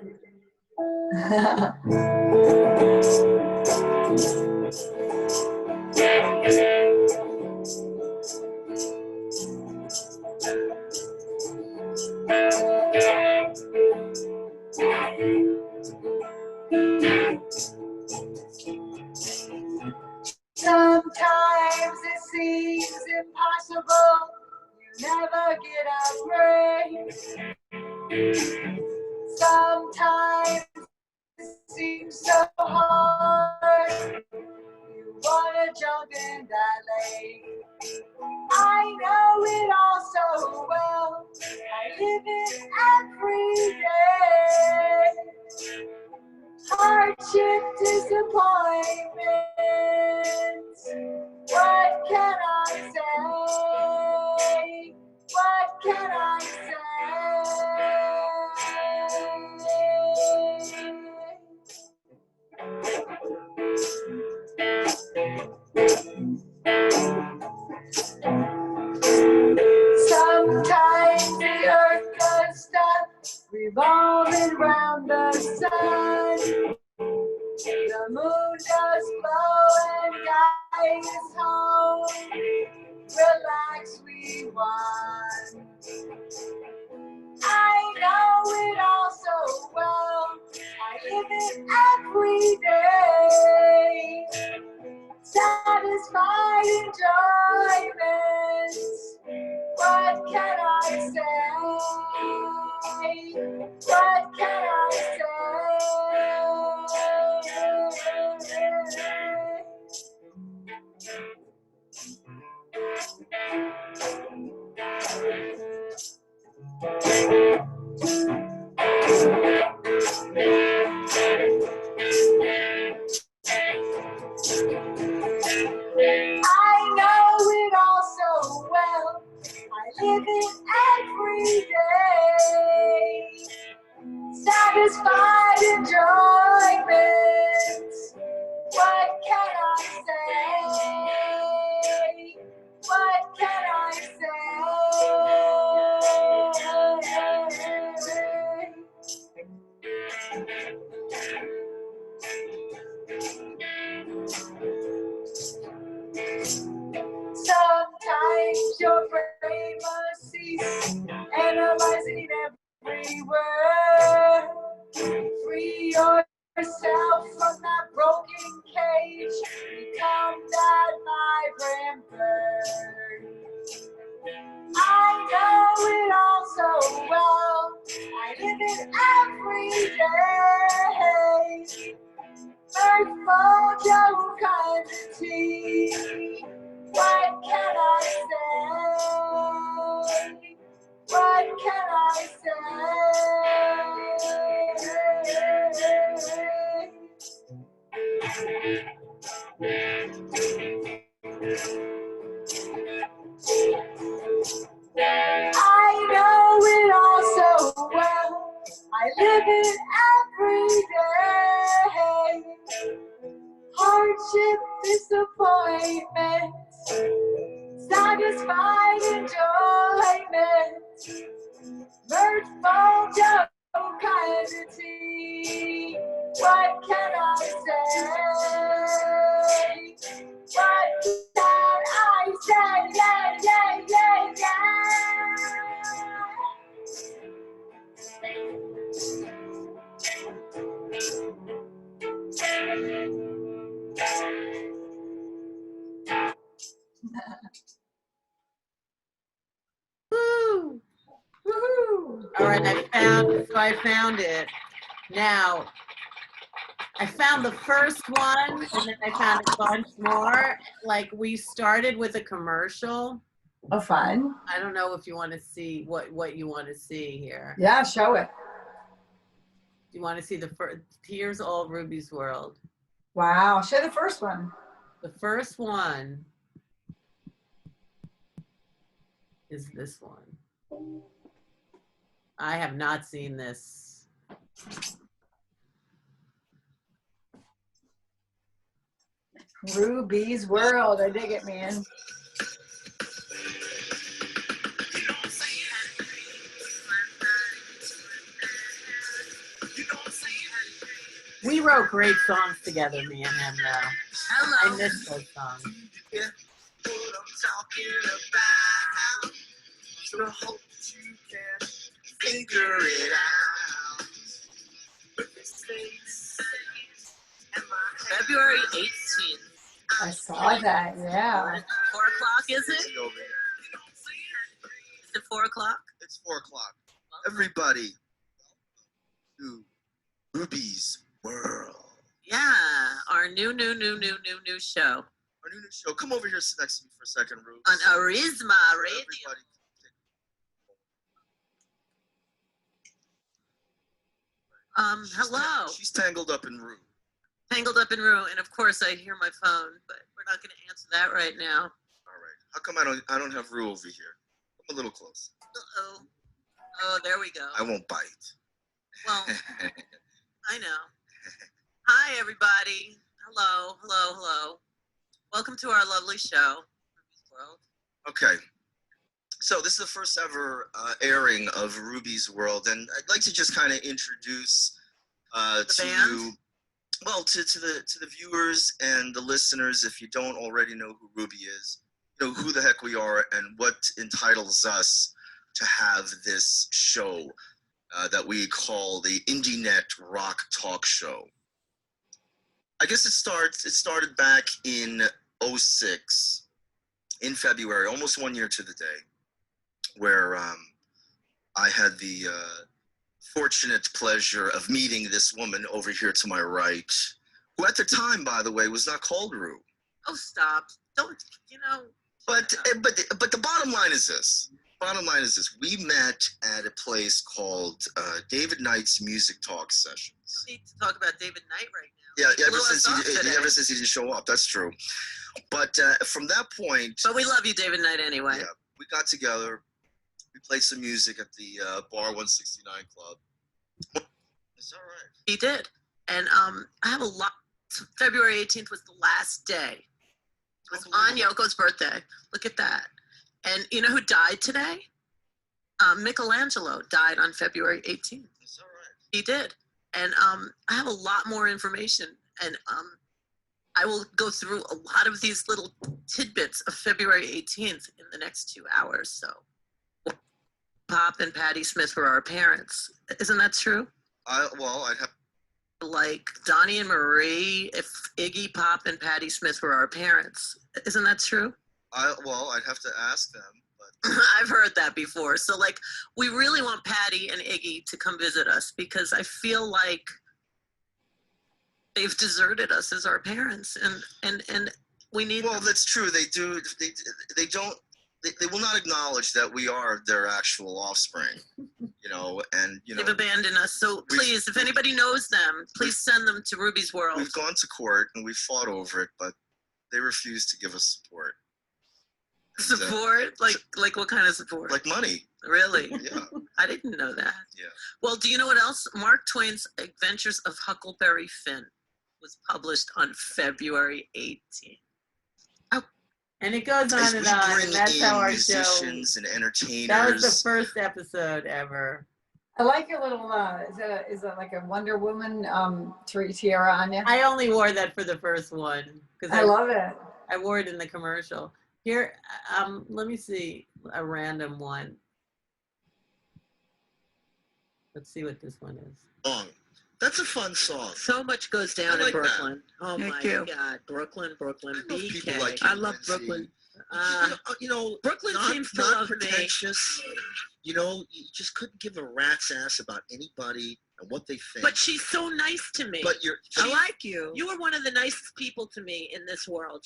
never get a break. Sometimes it seems so hard. You wanna jump in that lake. I know it all so well. I live it every day. Hardship, disappointment. What can I say? What can I say? Sometimes the earth does stop revolving round the sun. The moon does glow and guide us home. Relax, we won. I know it all so well. I live it every day. Satisfied enjoyment. What can I say? What can I I know it all so well. I live it every day. Satisfied enjoyment. What can I say? What can I Sometimes your brain must cease analyzing every word. Free yourself from that broken cage. Become that vibrant bird. I know it all so well. I live it every day. Mirthful joke kind of tea. What can I say? What can I I know it all so well. I live it every day. Hardship, disappointment, satisfied enjoyment, mirthful joke kind of tea. What can I say? What can I say? Yeah, yeah, yeah, Woo! Woohoo! All right, I found it. Now, I found the first one, and then I found a bunch more. Like, we started with a commercial. Oh, fun. I don't know if you want to see what you want to see here. Yeah, show it. You want to see the first? Here's All Ruby's World. Wow, show the first one. The first one is this one. I have not seen this. Ruby's World. I dig it, man. We wrote great songs together, me and him, though. Hello. I miss those songs. Yeah, what I'm talking about. So I hope that you can figure it out. But this face and my February 18th. I saw that, yeah. 4 o'clock, is it? Is it 4 o'clock? It's 4 o'clock. Everybody, to Ruby's World. Yeah, our new show Our new show. Come over here next to me for a second, Ruby. on Arizma Radio. Everybody. Hello. She's tangled up in Rue. Tangled up in Rue, and of course I hear my phone, but we're not going to answer that right now. All right. How come I don't have Rue over here? I'm a little close. Uh-oh. Oh, there we go. I won't bite. Well, I know. Hi, everybody. Hello. Welcome to our lovely show, Ruby's World. Okay. So this is the first ever airing of Ruby's World, and I'd like to just kind of introduce to band? you, well, to the viewers and the listeners, if you don't already know who Ruby is, you know who the heck we are and what entitles us to have this show that we call the IndieNet Rock Talk Show. I guess it started back in 2006, in February, almost 1 year to the day, where I had the fortunate pleasure of meeting this woman over here to my right, who at the time, by the way, was not called Rue. Oh, stop. Don't, But the bottom line is this. We met at a place called David Knight's Music Talk Sessions. We need to talk about David Knight right now. Yeah, He blew us off today. ever since he didn't show up, that's true. But from that point... But we love you, David Knight, anyway. Yeah, we got together. We played some music at the Bar 169 Club. Is that right? He did. And I have a lot. February 18th was the last day. It was on Yoko's birthday. Look at that. And you know who died today? Michelangelo died on February 18th. Is that right? He did. And I have a lot more information. And I will go through a lot of these little tidbits of February 18th in the next 2 hours. So Pop and Patti Smith were our parents. Isn't that true? I'd have... Like Donnie and Marie, if Iggy Pop and Patti Smith were our parents. Isn't that true? I'd have to ask them. But I've heard that before. So, like, we really want Patty and Iggy to come visit us because I feel like they've deserted us as our parents, and we need. Well, that's true. They do. They don't. They will not acknowledge that we are their actual offspring. And they've abandoned us. So please, if anybody knows them, please send them to Ruby's World. We've gone to court and we fought over it, but they refuse to give us support. Support? Like what kind of support? Like money. Really? Yeah. I didn't know that. Yeah. Well, do you know what else? Mark Twain's Adventures of Huckleberry Finn was published on February 18th. Oh. And it goes on and on, and that's how our show. Musicians and entertainers. That was the first episode ever. I like your little, is that like a Wonder Woman tiara on you? I only wore that for the first one. I love it. I wore it in the commercial. Here, let me see a random one. Let's see what this one is. Song. That's a fun song. So much goes down in Brooklyn. That. Oh Thank my you. God, Brooklyn, BK. Like I love Brooklyn. Brooklyn seems to love pretentious. me. You just couldn't give a rat's ass about anybody and what they think. But she's so nice to me. But I like you. You are one of the nicest people to me in this world.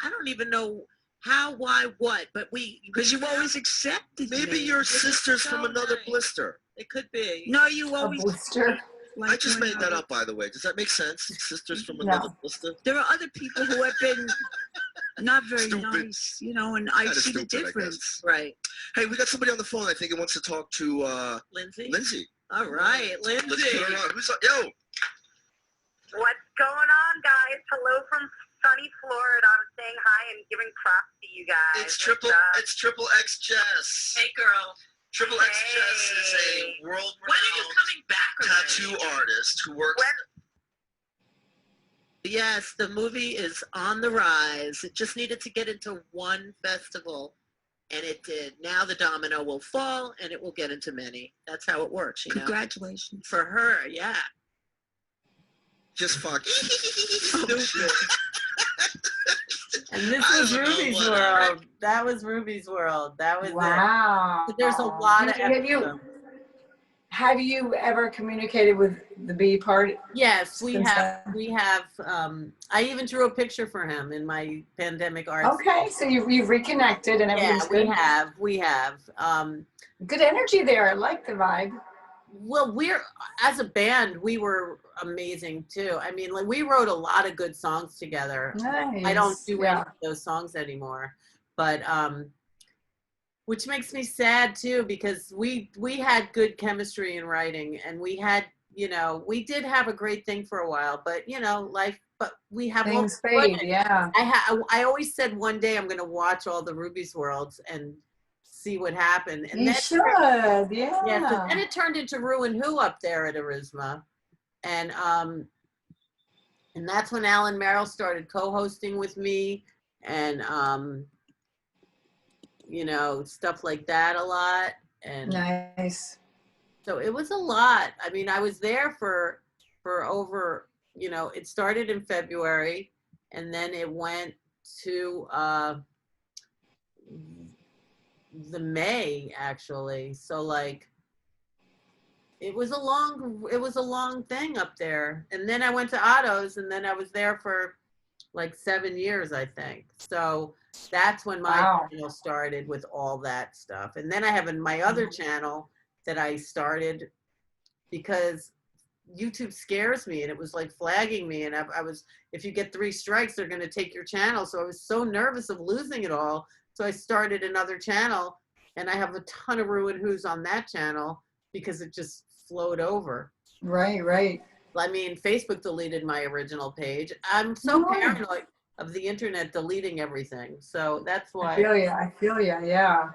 I don't even know how, why, what, but because you always accepted me. Maybe your sister's from another blister. It could be. No, you always. A blister. I just made that up, by the way. Does that make sense? Sisters from another blister? There are other people who have been not very Stupid. Nice, and I see the difference. Right. Hey, we got somebody on the phone. I think he wants to talk to Lindsay. Lindsay. All right, Lindsay. Let's get her on. Who's up? Yo. What's going on, guys? Hello from sunny Florida. I'm saying hi and giving props to you guys. It's triple X Jess. Hey, girl. Triple X Jess is a When are you world-renowned coming back already? tattoo artist who works. Yes, the movie is on the rise. It just needed to get into one festival, and it did. Now the domino will fall, and it will get into many. That's how it works, Congratulations. For her, yeah. Just fuck. Stupid. And this I was don't know Ruby's what world. That was Ruby's world. That was it. Wow. But there's a lot of Have you ever communicated with the bee party? Yes, we since have. then? We have. I even drew a picture for him in my pandemic art. Okay, so you've reconnected and everything's Yeah, good. we have. Good energy there. I like the vibe. Well, as a band, we were amazing too. I mean, like we wrote a lot of good songs together. Nice. I don't do any Yeah. of those songs anymore, but which makes me sad too, because we had good chemistry in writing, and we had, we did have a great thing for a while, but life. But we have all Things fade. Yeah. I always said one day I'm going to watch all the Ruby's Worlds and see what happened. And You then should. yeah, Yeah. because then it turned into Ruin Who up there at Arisma, and that's when Alan Merrill started co-hosting with me, and stuff like that a lot, and Nice. so it was a lot. I mean, I was there for over, it started in February, and then it went to the May actually. So like it was a long thing up there. And then I went to Otto's, and then I was there for like 7 years, I think. So that's when my channel started with all that stuff. And then I have my other channel that I started because YouTube scares me, and it was like flagging me. And I was, if you get 3 strikes, they're going to take your channel. So I was so nervous of losing it all. So I started another channel, and I have a ton of Ruin Who's on that channel because it just flowed over. Right. I mean, Facebook deleted my original page. I'm so paranoid of the internet deleting everything. So that's why I feel you. Yeah.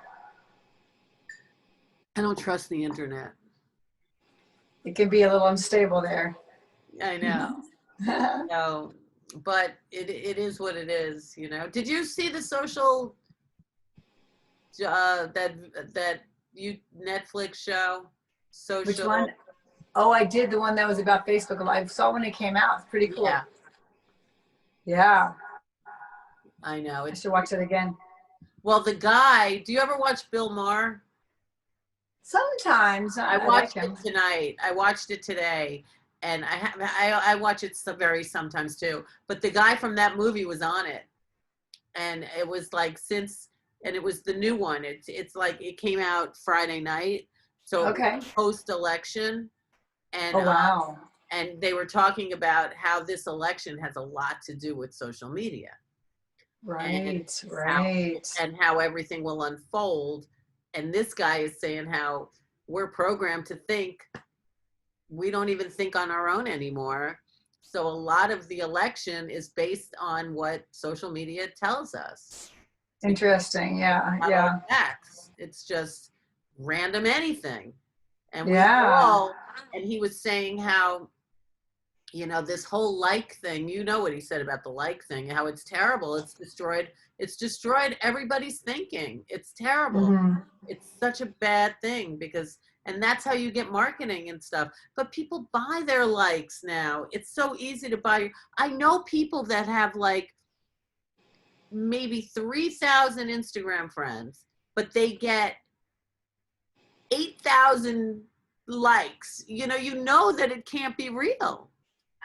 I don't trust the internet. It can be a little unstable there. I know. No, but it is what it is, Did you see the social that Netflix show? Social. Which one? Oh, I did the one that was about Facebook. I saw when it came out. It's pretty cool. Yeah. I know. I should watch it again. Well, the guy, do you ever watch Bill Maher? Sometimes. I watched it tonight. I watched it today, and I watch it sometimes too. But the guy from that movie was on it, and it was like and it was the new one. It's like it came out Friday night, so post election, and and they were talking about how this election has a lot to do with social media, right, and how everything will unfold. And this guy is saying how we're programmed to think we don't even think on our own anymore. So a lot of the election is based on what social media tells us. Interesting. Yeah. Facts. It's just random anything. And we all, and he was saying how, this whole like thing, what he said about the like thing, how it's terrible. It's destroyed everybody's thinking. It's terrible. Mm-hmm. It's such a bad thing and that's how you get marketing and stuff. But people buy their likes now. It's so easy to buy. I know people that have like maybe 3,000 Instagram friends, but they get 8,000 likes. You know that it can't be real.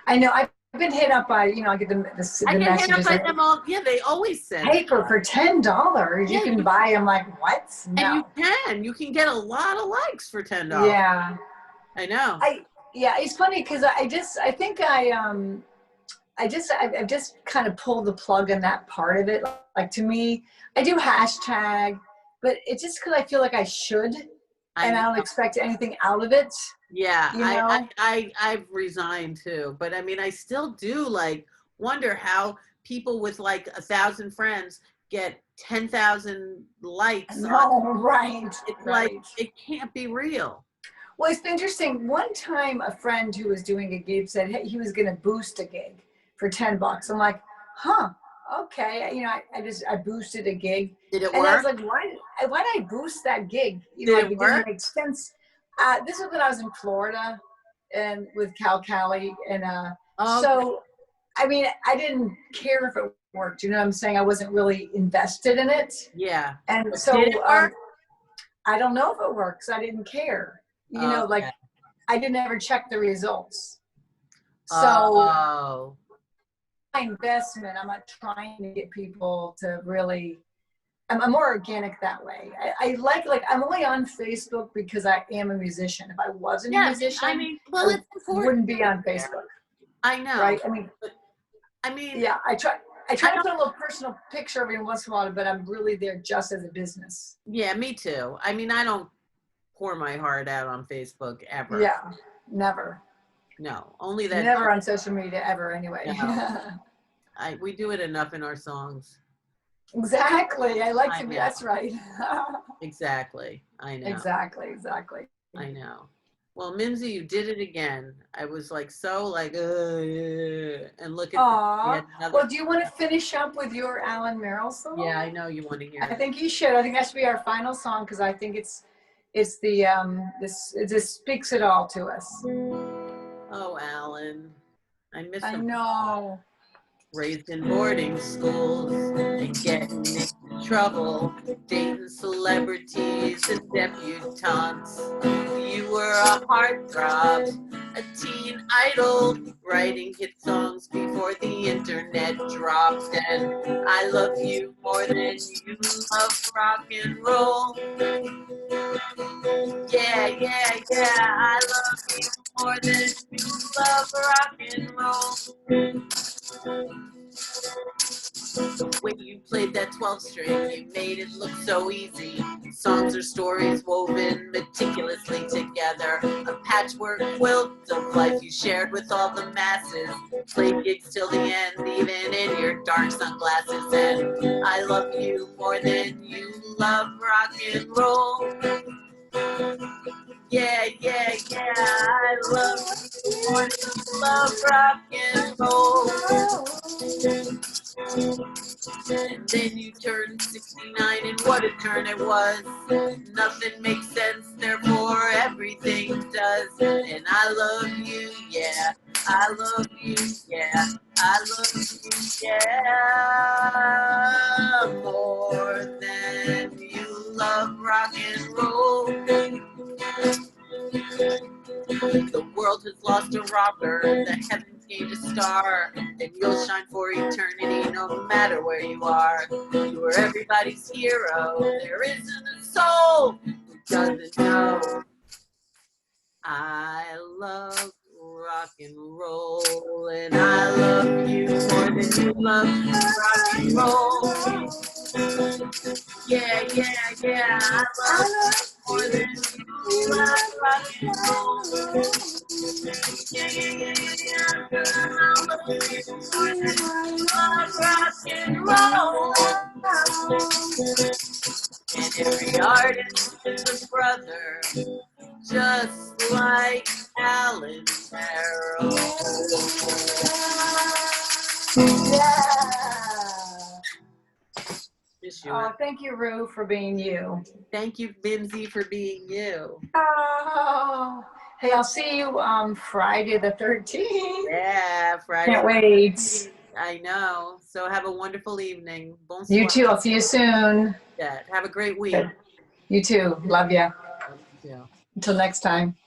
I know. I've been hit up by, I get the messages. I get hit up by them all. Yeah, they always say. Hey, for $10, you can buy them. Like, what? No. And you can get a lot of likes for $10. Yeah. I know. It's funny because I've just kind of pulled the plug on that part of it. Like, to me, I do hashtag, but it's just because I feel like I should, and I don't expect anything out of it. Yeah, I've resigned too, but I mean, I still do wonder how people with 1,000 friends get 10,000 likes. No, right. It's like, it can't be real. Well, it's interesting. One time a friend who was doing a gig said, hey, he was going to boost a gig for $10. I'm like, huh, okay. I boosted a gig. Did it work? And I was like, why did I boost that gig? Did it work? Didn't make sense. This was when I was in Florida and with Cal Cali. And so, I mean, I didn't care if it worked. You know what I'm saying? I wasn't really invested in it. Yeah. And But so did it work? I don't know if it works. I didn't care. You know, like Okay. I didn't ever check the results. So Oh. my investment, I'm not trying to get people to really, I'm more organic that way. I like I'm only on Facebook because I am a musician. If I wasn't a musician, I mean, well, it's important. Wouldn't be on Facebook. I know. Right? I mean, yeah, I try to put a little personal picture every once in a while, but I'm really there just as a business. Yeah, me too. I mean, I don't pour my heart out on Facebook ever. Yeah, never. No, only that. Never on social media ever, anyway. No. We do it enough in our songs. Exactly. I like to be. That's right. Exactly. I know. Exactly. I know. Well, Mimsey, you did it again. I was like, so like, and look at. Well, do you want to finish up with your Alan Merrill song? Yeah, I know you want to hear it. I think you should. I think that should be our final song because I think it's the it just speaks it all to us. Oh, Alan, I miss him. I know. Raised in boarding schools and getting into trouble, dating celebrities and debutantes. You were a heartthrob, a teen idol, writing hit songs before the internet dropped. And I love you more than you love rock and roll. Yeah, I love you more than you love rock and roll. When you played that 12 string, you made it look so easy. Songs or stories woven meticulously together. A patchwork quilt of life you shared with all the masses. Played gigs till the end, even in your dark sunglasses. And I love you more than you love rock and roll. Yeah, I love you more than you love rock and roll. And then you turned 69, and what a turn it was. Nothing makes sense, therefore everything does. And I love you, yeah, I love you, yeah, I love you, yeah, more than you love rock and roll. The world has lost a rocker, the heavens gained a star, and you'll shine for eternity no matter where you are. You are everybody's hero, there isn't a soul who doesn't know. I love rock and roll, and I love you more than you love rock and roll. Yeah, I love you more than you love rock and roll. Yeah, I love you more than you love rock and roll. And every artist is a brother, just like Alan Merrill. Yeah. Oh, thank you, Rue, for being you. Thank you, Mimsey, for being you. Oh, hey, I'll see you Friday the 13th. Yeah, Friday. Can't wait. I know. So have a wonderful evening. Bonsoir. You too. I'll see you soon. Have a great week. Good. You too. Love you. Yeah. Until next time.